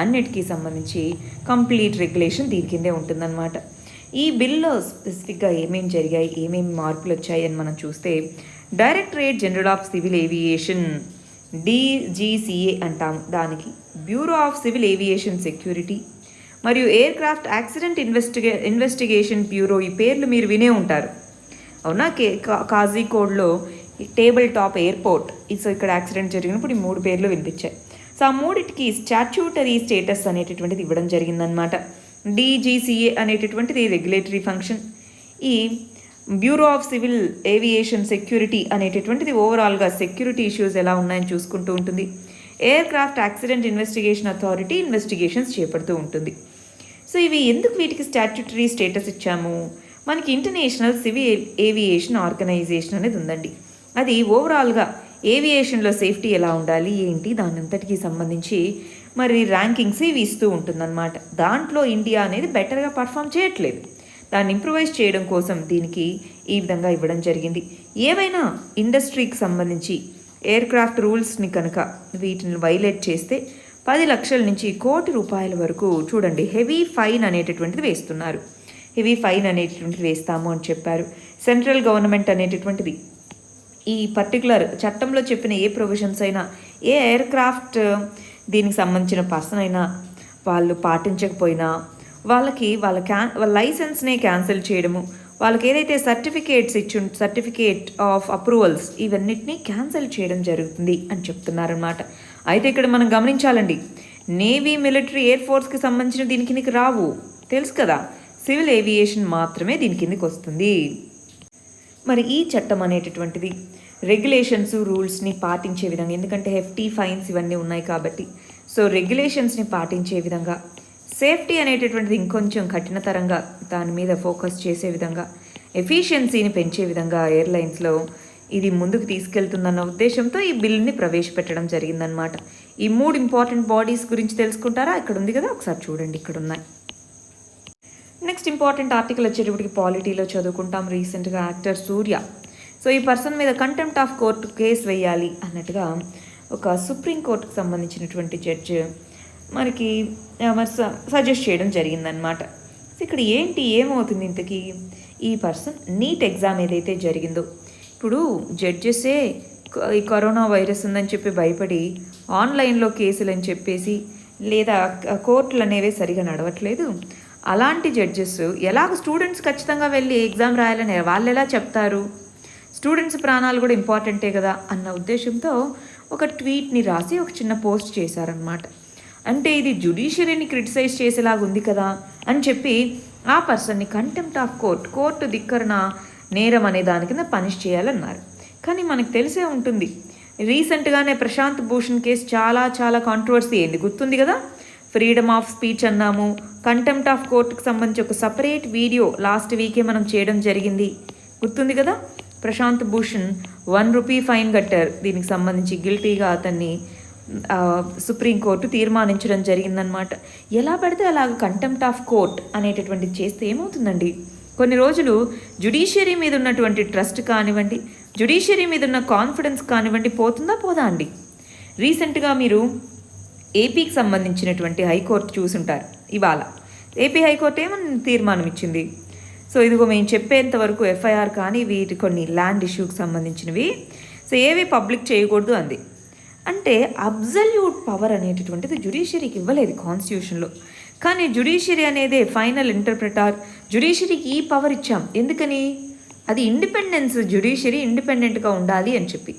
అన్నిటికీ సంబంధించి కంప్లీట్ రెగ్యులేషన్ దీని కిందే ఉంటుందన్నమాట. ఈ బిల్లో స్పెసిఫిక్గా ఏమేమి జరిగాయి, ఏమేమి మార్పులు వచ్చాయి అని మనం చూస్తే, directorate general of civil aviation DGCA అంటాం, దానికి bureau of civil aviation security మరియు aircraft accident investigation bureau, ఈ పేర్లు మీరు వినే ఉంటారు అవునా. కాజీకోడ్లో టేబుల్ టాప్ ఎయిర్పోర్ట్, సో ఇక్కడ యాక్సిడెంట్ జరిగినప్పుడు ఈ 3 పేర్లు వినిపించాయి. సో ఆ మూడిటికి స్టాట్యూటరీ స్టేటస్ అనేటటువంటిది ఇవ్వడం జరిగిందనమాట. DGCA అనేటటువంటిది రెగ్యులేటరీ ఫంక్షన్, ఈ bureau of civil aviation security అనేటటువంటిది ఓవరాల్గా సెక్యూరిటీ ఇష్యూస్ ఎలా ఉన్నాయని చూసుకుంటూ ఉంటుంది. Aircraft accident investigation authority investigations చేపడుతూ ఉంటుంది. సో ఇవి ఎందుకు వీటికి స్టాట్యూటరీ స్టేటస్ ఇచ్చాము, మనకి ఇంటర్నేషనల్ సివిల్ ఏవియేషన్ ఆర్గనైజేషన్ అనేది ఉందండి. అది ఓవరాల్గా ఏవియేషన్లో సేఫ్టీ ఎలా ఉండాలి ఏంటి దాని అంతటికీ సంబంధించి మరి ర్యాంకింగ్స్ ఇవి ఇస్తూ ఉంటుందన్నమాట. దాంట్లో ఇండియా అనేది బెటర్గా పర్ఫామ్ చేయట్లేదు, దాన్ని ఇంప్రూవైజ్ చేయడం కోసం దీనికి ఈ విధంగా ఇవ్వడం జరిగింది. ఏవైనా ఇండస్ట్రీకి సంబంధించి ఎయిర్ క్రాఫ్ట్ రూల్స్ని కనుక వీటిని వైలేట్ చేస్తే 10 లక్షల నుంచి 1 కోటి రూపాయల వరకు చూడండి హెవీ ఫైన్ అనేటటువంటిది వేస్తున్నారు. హెవీ ఫైన్ అనేటటువంటిది వేస్తాము అని చెప్పారు. సెంట్రల్ గవర్నమెంట్ అనేటటువంటిది ఈ పర్టికులర్ చట్టంలో చెప్పిన ఏ ప్రొవిజన్స్ అయినా, ఏ ఎయిర్ క్రాఫ్ట్ దీనికి సంబంధించిన పర్సన్ అయినా వాళ్ళు పాటించకపోయినా వాళ్ళ లైసెన్స్నే క్యాన్సిల్ చేయడము, వాళ్ళకి ఏదైతే సర్టిఫికేట్ ఆఫ్ అప్రూవల్స్ ఇవన్నిటినీ క్యాన్సిల్ చేయడం జరుగుతుంది అని చెప్తున్నారన్నమాట. అయితే ఇక్కడ మనం గమనించాలండి, నేవీ, మిలిటరీ, ఎయిర్ ఫోర్స్కి సంబంధించిన దీని కిందకి రావు, తెలుసు కదా. సివిల్ ఏవియేషన్ మాత్రమే దీని కిందకి వస్తుంది. మరి ఈ చట్టం అనేటటువంటిది రెగ్యులేషన్స్, రూల్స్ని పాటించే విధంగా, ఎందుకంటే హెఫ్టీ ఫైన్స్ ఇవన్నీ ఉన్నాయి కాబట్టి, సో రెగ్యులేషన్స్ని పాటించే విధంగా, సేఫ్టీ అనేటటువంటిది ఇంకొంచెం కఠినతరంగా దాని మీద ఫోకస్ చేసే విధంగా, ఎఫిషియన్సీని పెంచే విధంగా ఎయిర్లైన్స్లో ఇది ముందుకు తీసుకెళ్తుందన్న ఉద్దేశంతో ఈ బిల్లుని ప్రవేశపెట్టడం జరిగిందనమాట. ఈ 3 ఇంపార్టెంట్ బాడీస్ గురించి తెలుసుకుంటారా? ఇక్కడ ఉంది కదా, ఒకసారి చూడండి, ఇక్కడ ఉన్నాయి. నెక్స్ట్ ఇంపార్టెంట్ ఆర్టికల్ వచ్చేటప్పటికి పాలిటీలో చదువుకుంటాం. రీసెంట్గా యాక్టర్ సూర్య, సో ఈ పర్సన్ మీద కంటెంప్ట్ ఆఫ్ కోర్టు కేసు వేయాలి అన్నట్టుగా ఒక సుప్రీంకోర్టుకు సంబంధించినటువంటి జడ్జి మనకి సజెస్ట్ చేయడం జరిగిందనమాట. సో ఇక్కడ ఏమవుతుంది ఇంతకీ, ఈ పర్సన్ నీట్ ఎగ్జామ్ ఏదైతే జరిగిందో, ఇప్పుడు జడ్జెసే ఈ కరోనా వైరస్ ఉందని చెప్పి భయపడి ఆన్లైన్లో కేసులు అని చెప్పేసి, లేదా కోర్టులు అనేవి సరిగా నడవట్లేదు. అలాంటి జడ్జెస్ ఎలాగ స్టూడెంట్స్ ఖచ్చితంగా వెళ్ళి ఎగ్జామ్ రాయాలని వాళ్ళు ఎలా చెప్తారు? స్టూడెంట్స్ ప్రాణాలు కూడా ఇంపార్టెంటే కదా అన్న ఉద్దేశంతో ఒక ట్వీట్ని రాసి ఒక చిన్న పోస్ట్ చేశారనమాట. అంటే ఇది జ్యుడిషియరీని క్రిటిసైజ్ చేసేలాగా ఉంది కదా అని చెప్పి ఆ పర్సన్ని కంటెంప్ట్ ఆఫ్ కోర్టు ధిక్కరణ నేరం అనే దాని కింద పనిష్ చేయాలన్నారు. కానీ మనకు తెలిసే ఉంటుంది, రీసెంట్గానే ప్రశాంత్ భూషణ్ కేసు చాలా కాంట్రవర్సీ అయింది, గుర్తుంది కదా. ఫ్రీడమ్ ఆఫ్ స్పీచ్ అన్నాము, కంటెంప్ట్ ఆఫ్ కోర్టుకు సంబంధించి ఒక సపరేట్ వీడియో లాస్ట్ వీకే మనం చేయడం జరిగింది, గుర్తుంది కదా. ప్రశాంత్ భూషణ్ 1 రూపీ ఫైన్ కట్టారు. దీనికి సంబంధించి గిల్టీగా అతన్ని సుప్రీంకోర్టు తీర్మానించడం జరిగిందనమాట. ఎలా పడితే అలాగ కంటెంప్ట్ ఆఫ్ కోర్ట్ అనేటటువంటిది చేస్తే ఏమవుతుందండి, కొన్ని రోజులు జ్యుడిషియరీ మీద ఉన్నటువంటి ట్రస్ట్ కానివ్వండి, జ్యుడిషియరీ మీద ఉన్న కాన్ఫిడెన్స్ కానివ్వండి, పోదా అండి. రీసెంట్గా మీరు ఏపీకి సంబంధించినటువంటి హైకోర్టు చూసుంటారు. ఇవాళ ఏపీ హైకోర్టు ఏమని తీర్మానం ఇచ్చింది, సో ఇదిగో మేము చెప్పేంత వరకు ఎఫ్ఐఆర్ కానీ వీటి కొన్ని ల్యాండ్ ఇష్యూకి సంబంధించినవి సో ఏవి పబ్లిక్ చేయకూడదు అంది. అంటే అబ్జల్యూట్ పవర్ అనేటటువంటిది జ్యుడిషియరీకి ఇవ్వలేదు కాన్స్టిట్యూషన్లో. కానీ జ్యుడిషియరీ అనేది ఫైనల్ ఇంటర్ప్రిటర్, జ్యుడిషియరీకి ఈ పవర్ ఇచ్చాం. ఎందుకని? అది ఇండిపెండెన్స్, జ్యుడిషియరీ ఇండిపెండెంట్గా ఉండాలి అని చెప్పి.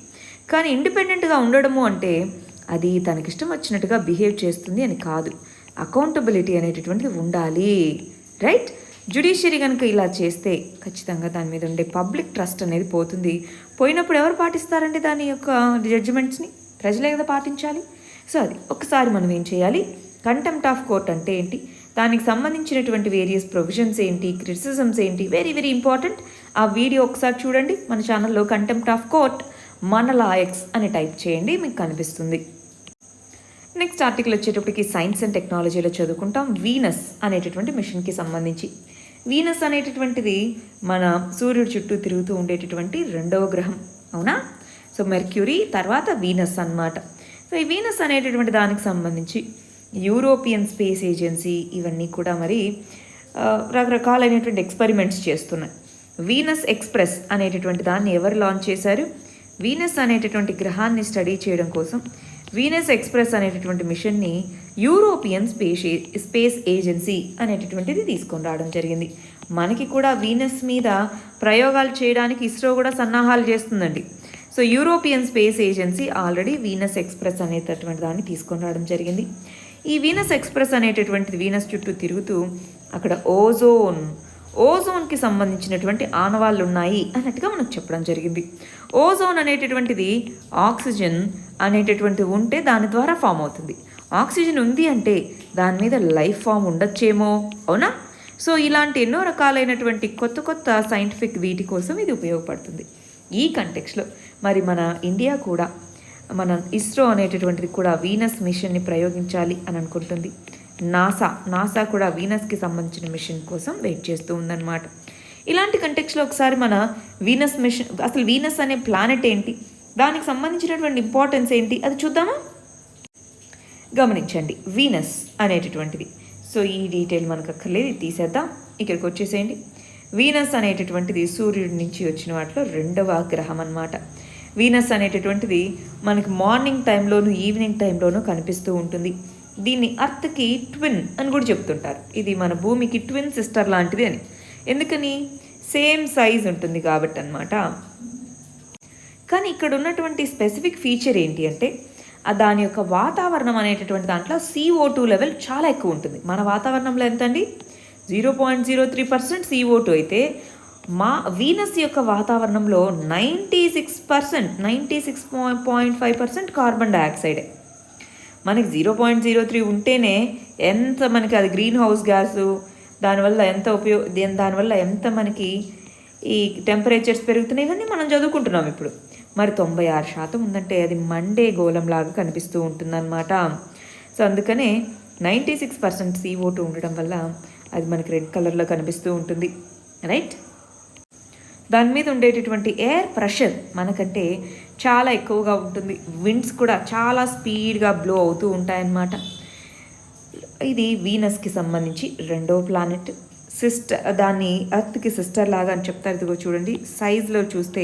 కానీ ఇండిపెండెంట్గా ఉండడము అంటే అది తనకిష్టం వచ్చినట్టుగా బిహేవ్ చేస్తుంది అని కాదు, అకౌంటబిలిటీ అనేటటువంటిది ఉండాలి, రైట్. జ్యుడిషియరీ కనుక ఇలా చేస్తే ఖచ్చితంగా దాని మీద ఉండే పబ్లిక్ ట్రస్ట్ అనేది పోతుంది. పోయినప్పుడు ఎవరు పాటిస్తారంటే దాని యొక్క జడ్జిమెంట్స్ని ప్రజలే కదా పాటించాలి. సో అది ఒకసారి మనం ఏం చేయాలి, కంటెంప్ట్ ఆఫ్ కోర్ట్ అంటే ఏంటి, దానికి సంబంధించినటువంటి వేరియస్ ప్రొవిజన్స్ ఏంటి, క్రిటిసిజమ్స్ ఏంటి, వెరీ ఇంపార్టెంట్. ఆ వీడియో ఒకసారి చూడండి మన ఛానల్లో. కంటెంప్ట్ ఆఫ్ కోర్ట్ మన లాయక్స్ అని టైప్ చేయండి, మీకు కనిపిస్తుంది. నెక్స్ట్ ఆర్టికల్ వచ్చేటప్పటికి సైన్స్ అండ్ టెక్నాలజీలో చదువుకుంటాం. వీనస్ అనేటటువంటి మిషన్కి సంబంధించి. వీనస్ అనేటటువంటిది మన సూర్యుడి చుట్టూ తిరుగుతూ ఉండేటటువంటి 2వ గ్రహం, అవునా. సో మెర్క్యూరీ తర్వాత వీనస్ అన్నమాట. సో ఈ వీనస్ అనేటటువంటి దానికి సంబంధించి యూరోపియన్ స్పేస్ ఏజెన్సీ ఇవన్నీ కూడా మరి రకరకాలైనటువంటి ఎక్స్పెరిమెంట్స్ చేస్తున్నాయి. వీనస్ ఎక్స్ప్రెస్ అనేటటువంటి దాన్ని ఎవరు లాంచ్ చేశారు? వీనస్ అనేటటువంటి గ్రహాన్ని స్టడీ చేయడం కోసం వీనస్ ఎక్స్ప్రెస్ అనేటటువంటి మిషన్ని యూరోపియన్ స్పేస్ ఏజెన్సీ అనేటటువంటిది తీసుకొని రావడం జరిగింది. మనకి కూడా వీనస్ మీద ప్రయోగాలు చేయడానికి ఇస్రో కూడా సన్నాహాలు చేస్తుందండి. So European space agency already Venus express అనేటటువంటి దాన్ని తీసుకొని రావడం జరిగింది. ఈ వీనస్ ఎక్స్ప్రెస్ అనేటటువంటిది వీనస్ చుట్టూ తిరుగుతూ అక్కడ ఓజోన్కి సంబంధించినటువంటి ఆనవాళ్ళు ఉన్నాయి అన్నట్టుగా మనకు చెప్పడం జరిగింది. ఓజోన్ అనేటటువంటిది ఆక్సిజన్ అనేటటువంటి ఉంటే దాని ద్వారా ఫామ్ అవుతుంది. ఆక్సిజన్ ఉంది అంటే దాని మీద లైఫ్ ఫామ్ ఉండొచ్చేమో, అవునా. సో ఇలాంటి ఎన్నో రకాలైనటువంటి కొత్త సైంటిఫిక్ వీటి కోసం ఇది ఉపయోగపడుతుంది. ఈ కంటెక్స్లో మరి మన ఇండియా కూడా, మన ఇస్రో అనేటటువంటిది కూడా వీనస్ మిషన్ని ప్రయోగించాలి అని అనుకుంటుంది. నాసా కూడా వీనస్కి సంబంధించిన మిషన్ కోసం వెయిట్ చేస్తూ ఉందన్నమాట. ఇలాంటి కంటెక్స్లో ఒకసారి మన వీనస్ మిషన్, అసలు వీనస్ అనే ప్లానెట్ ఏంటి, దానికి సంబంధించినటువంటి ఇంపార్టెన్స్ ఏంటి అది చూద్దామా. గమనించండి, వీనస్ అనేటటువంటిది, సో ఈ డీటెయిల్ మనకు అక్కర్లేదు, ఇది తీసేద్దాం, ఇక్కడికి వచ్చేసేయండి. వీనస్ అనేటటువంటిది సూర్యుడి నుంచి వచ్చిన వాటిలో 2వ గ్రహం అన్నమాట. వీనస్ అనేటటువంటిది మనకి మార్నింగ్ టైంలోను ఈవినింగ్ టైంలోనూ కనిపిస్తూ ఉంటుంది. దీన్ని అర్త్కి ట్విన్ అని కూడా చెప్తుంటారు. ఇది మన భూమికి ట్విన్ సిస్టర్ లాంటిది అని. ఎందుకని? సేమ్ సైజ్ ఉంటుంది కాబట్టి అన్నమాట. కానీ ఇక్కడ ఉన్నటువంటి స్పెసిఫిక్ ఫీచర్ ఏంటి అంటే దాని యొక్క వాతావరణం అనేటటువంటి దాంట్లో CO2 లెవెల్ చాలా ఎక్కువ ఉంటుంది. మన వాతావరణంలో ఎంత అండి? 0.03% CO2 అయితే మా వీనస్ యొక్క వాతావరణంలో 96.5% కార్బన్ డైఆక్సైడే. మనకి 0.03 ఉంటేనే ఎంత మనకి అది గ్రీన్ హౌస్ గ్యాసు, దానివల్ల ఎంత మనకి ఈ టెంపరేచర్స్ పెరుగుతున్నాయి కానీ మనం చదువుకుంటున్నాం ఇప్పుడు. మరి 96% ఉందంటే అది మండే గోళంలాగా కనిపిస్తూ ఉంటుందన్నమాట. సో అందుకనే 96% CO2 ఉండడం వల్ల అది మనకి రెడ్ కలర్లో కనిపిస్తూ ఉంటుంది, రైట్? దాని మీద ఉండేటటువంటి ఎయిర్ ప్రెషర్ మనకంటే చాలా ఎక్కువగా ఉంటుంది. విండ్స్ కూడా చాలా స్పీడ్గా బ్లో అవుతూ ఉంటాయన్నమాట. ఇది వీనస్కి సంబంధించి రెండో ప్లానెట్. దాన్ని అర్త్కి సిస్టర్ లాగా అని చెప్తారు. ఇదిగో చూడండి, సైజులో చూస్తే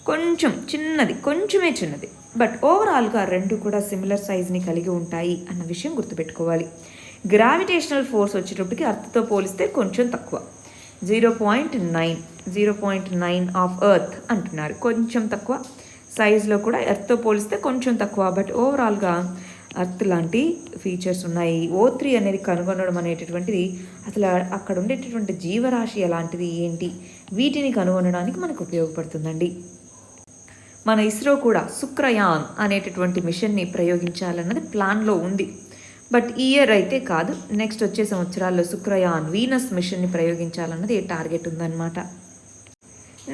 కొంచెమే చిన్నది, బట్ ఓవరాల్గా రెండు కూడా సిమిలర్ సైజ్ని కలిగి ఉంటాయి అన్న విషయం గుర్తుపెట్టుకోవాలి. గ్రావిటేషనల్ ఫోర్స్ వచ్చేటప్పటికి అర్త్తో పోలిస్తే కొంచెం తక్కువ, 0.9 ఆఫ్ ఎర్త్ అంటున్నారు. కొంచెం తక్కువ సైజులో కూడా ఎర్త్తో పోలిస్తే కొంచెం తక్కువ, బట్ ఓవరాల్గా అర్త్ లాంటి ఫీచర్స్ ఉన్నాయి. O3 అనేది కనుగొనడం అనేటటువంటిది అసలు అక్కడ ఉండేటటువంటి జీవరాశి ఎలాంటిది ఏంటి, వీటిని కనుగొనడానికి మనకు ఉపయోగపడుతుందండి. మన ఇస్రో కూడా శుక్రయాన్ అనేటటువంటి మిషన్ని ప్రయోగించాలన్నది ప్లాన్లో ఉంది. బట్ ఈ ఇయర్ అయితే కాదు, నెక్స్ట్ వచ్చే సంవత్సరాల్లో శుక్రయాన్ వీనస్ మిషన్ని ప్రయోగించాలన్నది టార్గెట్ ఉందన్నమాట.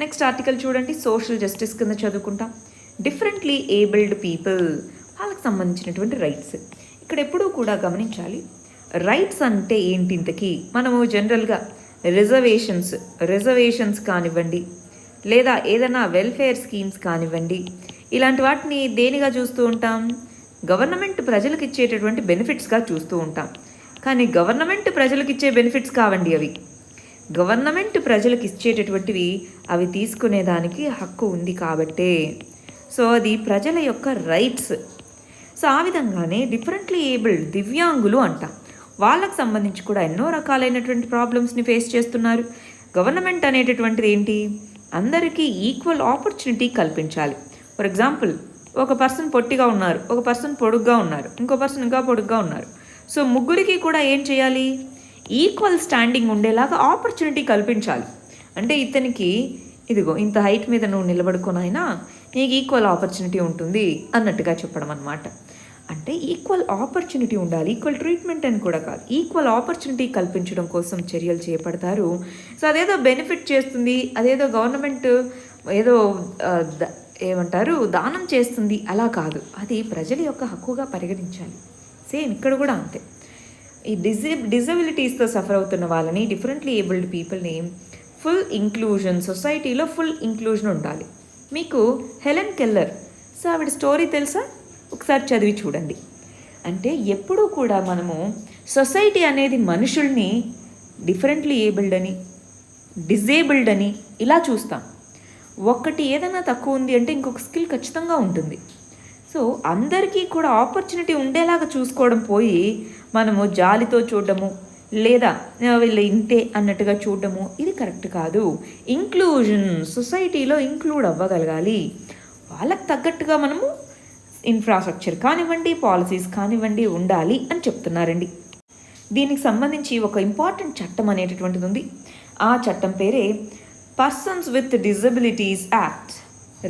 నెక్స్ట్ ఆర్టికల్ చూడండి, సోషల్ జస్టిస్ కింద చదువుకుంటాం. డిఫరెంట్లీ ఏబుల్డ్ పీపుల్, వాళ్ళకి సంబంధించినటువంటి రైట్స్. ఇక్కడ ఎప్పుడూ కూడా గమనించాలి, రైట్స్ అంటే ఏంటి ఇంతకీ. మనము జనరల్గా రిజర్వేషన్స్ కానివ్వండి, లేదా ఏదైనా వెల్ఫేర్ స్కీమ్స్ కానివ్వండి, ఇలాంటి వాటిని దేనిగా చూస్తూ ఉంటాం? గవర్నమెంట్ ప్రజలకు ఇచ్చేటటువంటి బెనిఫిట్స్గా చూస్తూ ఉంటాం. కానీ గవర్నమెంట్ ప్రజలకు ఇచ్చే బెనిఫిట్స్ కావండి అవి. గవర్నమెంట్ ప్రజలకు ఇచ్చేటటువంటివి అవి తీసుకునేదానికి హక్కు ఉంది కాబట్టే. సో అది ప్రజల యొక్క రైట్స్. సో ఆ విధంగానే డిఫరెంట్లీ ఏబుల్డ్, దివ్యాంగులు అంటాం, వాళ్ళకు సంబంధించి కూడా ఎన్నో రకాలైనటువంటి ప్రాబ్లమ్స్ని ఫేస్ చేస్తున్నారు. గవర్నమెంట్ అనేటటువంటిది ఏంటి? అందరికీ ఈక్వల్ ఆపర్చునిటీ కల్పించాలి. ఫర్ ఎగ్జాంపుల్, ఒక పర్సన్ పొట్టిగా ఉన్నారు, ఒక పర్సన్ పొడుగ్గా ఉన్నారు, ఇంకో పర్సన్ ఇంకా పొడుగ్గా ఉన్నారు. సో ముగ్గురికి కూడా ఏం చేయాలి? ఈక్వల్ స్టాండింగ్ ఉండేలాగా ఆపర్చునిటీ కల్పించాలి. అంటే ఇతనికి ఇదిగో ఇంత హైట్ మీద నువ్వు నిలబడుకోనైనా నీకు ఈక్వల్ ఆపర్చునిటీ ఉంటుంది అన్నట్టుగా చెప్పడం అన్నమాట. అంటే ఈక్వల్ ఆపర్చునిటీ ఉండాలి, ఈక్వల్ ట్రీట్మెంట్ అని కూడా కాదు, ఈక్వల్ ఆపర్చునిటీ కల్పించడం కోసం చర్యలు చేపడతారు. సో అదేదో బెనిఫిట్ చేస్తుంది, అదేదో గవర్నమెంట్ ఏదో ఏమంటారు దానం చేస్తుంది, అలా కాదు. అది ప్రజల యొక్క హక్కుగా పరిగణించాలి. సేమ్ ఇక్కడ కూడా అంతే. ఈ డిజబిలిటీస్తో సఫర్ అవుతున్న వాళ్ళని, డిఫరెంట్లీ ఏబుల్డ్ పీపుల్ని ఫుల్ ఇంక్లూజన్, సొసైటీలో ఫుల్ ఇంక్లూజన్ ఉండాలి. మీకు హెలెన్ కెల్లర్, సో ఆవిడ స్టోరీ తెలుసా? ఒకసారి చదివి చూడండి. అంటే ఎప్పుడూ కూడా మనము సొసైటీ అనేది మనుషుల్ని డిఫరెంట్లీ ఏబుల్డ్ అని, డిజేబుల్డ్ అని ఇలా చూస్తాం. ఒక్కటి ఏదైనా తక్కువ ఉంది అంటే ఇంకొక స్కిల్ ఖచ్చితంగా ఉంటుంది. సో అందరికీ కూడా ఆపర్చునిటీ ఉండేలాగా చూసుకోవడం పోయి మనము జాలితో చూడడము, లేదా వీళ్ళు ఇంతే అన్నట్టుగా చూడడము, ఇది కరెక్ట్ కాదు. ఇంక్లూజన్, సొసైటీలో ఇంక్లూడ్ అవ్వగలగాలి. వాళ్ళకు తగ్గట్టుగా మనము ఇన్ఫ్రాస్ట్రక్చర్ కానివ్వండి, పాలసీస్ కానివ్వండి ఉండాలి అని చెప్తున్నారండి. దీనికి సంబంధించి ఒక ఇంపార్టెంట్ చట్టం అనేటటువంటిది ఉంది. ఆ చట్టం పేరే persons with disabilities act.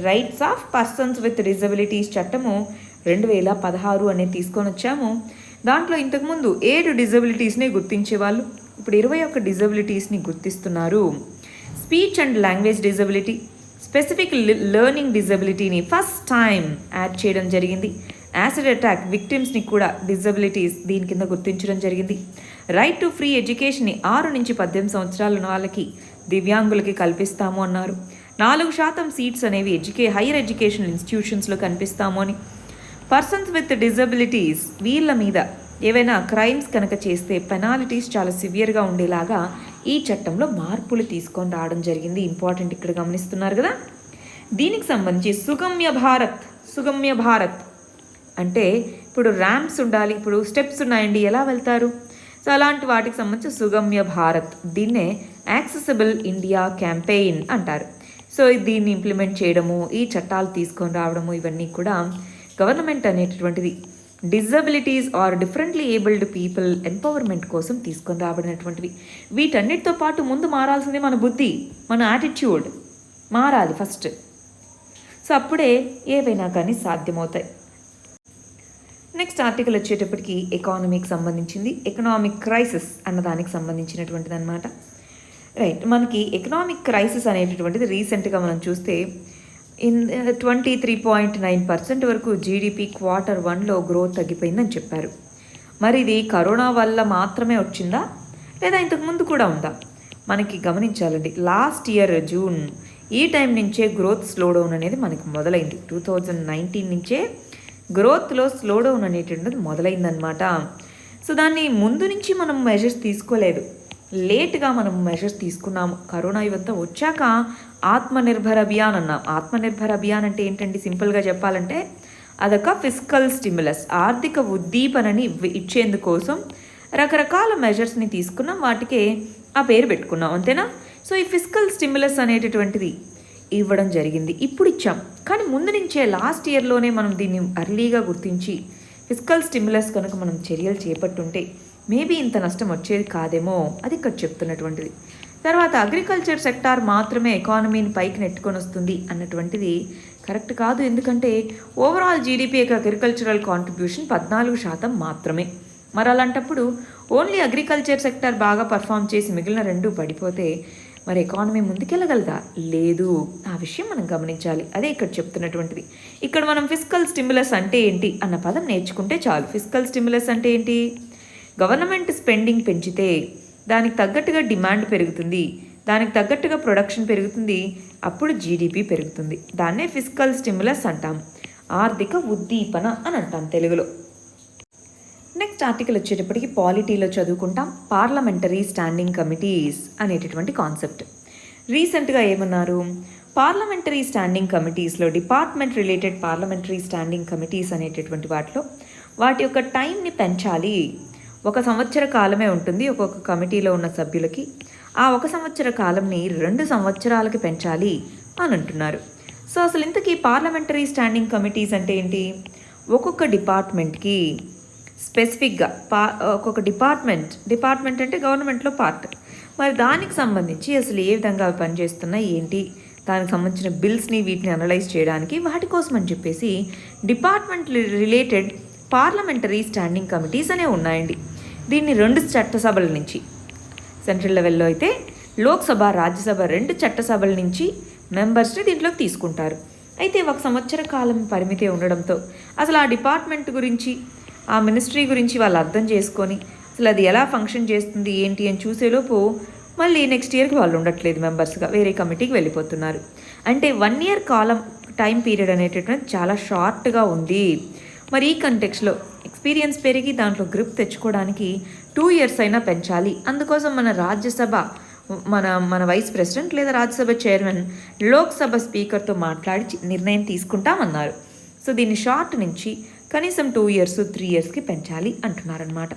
Rights of persons with disabilities చట్టము 2016 అనేది తీసుకొని వచ్చాము. దాంట్లో ఇంతకుముందు 7 డిజబిలిటీస్ని గుర్తించేవాళ్ళు, ఇప్పుడు 21 డిజబిలిటీస్ని గుర్తిస్తున్నారు. Speech and language disability, specific learning డిజబిలిటీని ఫస్ట్ టైం యాడ్ చేయడం జరిగింది. యాసిడ్ అటాక్ విక్టిమ్స్ని కూడా డిజబిలిటీస్ దీని కింద గుర్తించడం జరిగింది. రైట్ టు ఫ్రీ ఎడ్యుకేషన్ని 6 నుంచి 18 సంవత్సరాల వాళ్ళకి, దివ్యాంగులకి కల్పిస్తాము అన్నారు. 4% సీట్స్ అనేవి హైయర్ ఎడ్యుకేషనల్ ఇన్స్టిట్యూషన్స్లో కనిపిస్తాము అని. పర్సన్స్ విత్ డిజబిలిటీస్ వీళ్ళ మీద ఏవైనా క్రైమ్స్ కనుక చేస్తే పెనాలిటీస్ చాలా సివియర్గా ఉండేలాగా ఈ చట్టంలో మార్పులు తీసుకొని రావడం జరిగింది. ఇంపార్టెంట్, ఇక్కడ గమనిస్తున్నారు కదా. దీనికి సంబంధించి సుగమ్య భారత్ అంటే ఇప్పుడు ర్యాంప్స్ ఉండాలి, ఇప్పుడు స్టెప్స్ ఉన్నాయండి, ఎలా వెళ్తారు? సో అలాంటి వాటికి సంబంధించి సుగమ్య భారత్, దీన్నే యాక్సెసిబుల్ ఇండియా క్యాంపెయిన్ అంటారు. సో దీన్ని ఇంప్లిమెంట్ చేయడము, ఈ చట్టాలు తీసుకొని రావడము, ఇవన్నీ కూడా గవర్నమెంట్ అనేటటువంటిది disabilities or differently abled people empowerment కోసం తీసుకొని రాబడినటువంటివి. వీటన్నిటితో పాటు ముందు మారాల్సింది మన బుద్ధి, మన యాటిట్యూడ్ మారాలి ఫస్ట్. సో అప్పుడే ఏవైనా కానీ సాధ్యమవుతాయి. నెక్స్ట్ ఆర్టికల్ వచ్చేటప్పటికి ఎకానమీకి సంబంధించింది, ఎకనామిక్ క్రైసిస్ అన్నదానికి సంబంధించినటువంటిది అనమాట. రైట్, మనకి ఎకనామిక్ క్రైసిస్ అనేటటువంటిది రీసెంట్గా మనం చూస్తే 23.9% వరకు జీడిపి Q1లో గ్రోత్ తగ్గిపోయిందని చెప్పారు. మరి ఇది కరోనా వల్ల మాత్రమే వచ్చిందా లేదా ఇంతకుముందు కూడా ఉందా? మనకి గమనించాలండి, లాస్ట్ ఇయర్ జూన్ ఈ టైం నుంచే గ్రోత్ స్లోడౌన్ అనేది మనకి మొదలైంది. 2019 నుంచే గ్రోత్లో స్లోడౌన్ అనేటువంటిది మొదలైందనమాట. సో దాన్ని ముందు నుంచి మనం మెజర్స్ తీసుకోలేదు, లేట్గా మనం మెజర్స్ తీసుకున్నాము. కరోనా ఇవంతా వచ్చాక ఆత్మనిర్భర్ అభియాన్ అన్నాం. ఆత్మనిర్భర్ అభియాన్ అంటే ఏంటండి? సింపుల్గా చెప్పాలంటే అదొక ఫిస్కల్ స్టిమ్యులస్, ఆర్థిక ఉద్దీపనని ఇచ్చేందుకోసం రకరకాల మెజర్స్ని తీసుకున్నాం, వాటికే ఆ పేరు పెట్టుకున్నాం, అంతేనా? సో ఈ ఫిస్కల్ స్టిమ్యులస్ అనేటటువంటిది ఇవ్వడం జరిగింది, ఇప్పుడు ఇచ్చాం. కానీ ముందు నుంచే లాస్ట్ ఇయర్లోనే మనం దీన్ని అర్లీగా గుర్తించి ఫిస్కల్ స్టిమ్యులస్ కనుక మనం చర్యలు చేపట్టుంటే మేబీ ఇంత నష్టం వచ్చేది కాదేమో, అది ఇక్కడ చెప్తున్నటువంటిది. తర్వాత అగ్రికల్చర్ సెక్టార్ మాత్రమే ఎకానమీని పైకి నెట్టుకొని వస్తుంది అన్నటువంటిది కరెక్ట్ కాదు. ఎందుకంటే ఓవరాల్ జీడిపికి అగ్రికల్చరల్ కాంట్రిబ్యూషన్ 14% మాత్రమే. మరి అలాంటప్పుడు ఓన్లీ అగ్రికల్చర్ సెక్టార్ బాగా పర్ఫామ్ చేసి మిగిలిన రెండు పడిపోతే మరి ఎకానమీ ముందుకెళ్ళగలదా? లేదు. ఆ విషయం మనం గమనించాలి, అదే ఇక్కడ చెప్తున్నటువంటిది. ఇక్కడ మనం ఫిస్కల్ స్టిమ్యులస్ అంటే ఏంటి అన్న పదం నేర్చుకుంటే చాలు. ఫిస్కల్ స్టిమ్యులస్ అంటే ఏంటి? గవర్నమెంట్ స్పెండింగ్ పెంచితే దానికి తగ్గట్టుగా డిమాండ్ పెరుగుతుంది, దానికి తగ్గట్టుగా ప్రొడక్షన్ పెరుగుతుంది, అప్పుడు జీడిపి పెరుగుతుంది. దాన్నే ఫిస్కల్ స్టిమ్యులస్ అంటాం, ఆర్థిక ఉద్దీపన అని అంటాం తెలుగులో. నెక్స్ట్ ఆర్టికల్ వచ్చేటప్పటికి పాలిటీలో చదువుకుంటాం, పార్లమెంటరీ స్టాండింగ్ కమిటీస్ అనేటటువంటి కాన్సెప్ట్. రీసెంట్గా ఏమన్నారు? పార్లమెంటరీ స్టాండింగ్ కమిటీస్లో department related parliamentary standing committees అనేటటువంటి వాటిలో వాటి యొక్క టైంని పెంచాలి. 1 సంవత్సర కాలమే ఉంటుంది ఒక్కొక్క కమిటీలో ఉన్న సభ్యులకి. ఆ 1 సంవత్సర కాలంని 2 సంవత్సరాలకి పెంచాలి అని అంటున్నారు. సో అసలు ఇంతకీ పార్లమెంటరీ స్టాండింగ్ కమిటీస్ అంటే ఏంటి? ఒక్కొక్క డిపార్ట్మెంట్కి స్పెసిఫిక్గా ఒక్కొక్క డిపార్ట్మెంట్ అంటే గవర్నమెంట్లో పార్ట్, మరి దానికి సంబంధించి అసలు ఏ విధంగా అవి పనిచేస్తున్నాయి ఏంటి, దానికి సంబంధించిన బిల్స్ని వీటిని అనలైజ్ చేయడానికి వాటి కోసం అని చెప్పేసి department related parliamentary standing committees అనేవి ఉన్నాయండి. దీన్ని 2 చట్టసభల నుంచి, సెంట్రల్ లెవెల్లో అయితే లోక్సభ, రాజ్యసభ 2 చట్టసభల నుంచి మెంబర్స్ని దీంట్లోకి తీసుకుంటారు. అయితే 1 సంవత్సర కాలం పరిమితి ఉండడంతో అసలు ఆ డిపార్ట్మెంట్ గురించి, ఆ మినిస్ట్రీ గురించి వాళ్ళు అర్థం చేసుకొని అసలు అది ఎలా ఫంక్షన్ చేస్తుంది ఏంటి అని చూసేలోపు మళ్ళీ నెక్స్ట్ ఇయర్కి వాళ్ళు ఉండట్లేదు, మెంబర్స్గా వేరే కమిటీకి వెళ్ళిపోతున్నారు. అంటే 1 ఇయర్ కాలం టైం పీరియడ్ అనేటటువంటి చాలా షార్ట్గా ఉంది. మరి ఈ కంటెక్స్లో ఎక్స్పీరియన్స్ పెరిగి దాంట్లో గ్రిప్ తెచ్చుకోవడానికి 2 ఇయర్స్ అయినా పెంచాలి. అందుకోసం మన రాజ్యసభ మన వైస్ ప్రెసిడెంట్ లేదా రాజ్యసభ చైర్మన్ లోక్సభ స్పీకర్తో మాట్లాడి నిర్ణయం తీసుకుంటామన్నారు. సో దీన్ని షార్ట్ నుంచి కనీసం 2 ఇయర్స్ 3 ఇయర్స్కి పెంచాలి అంటున్నారనమాట.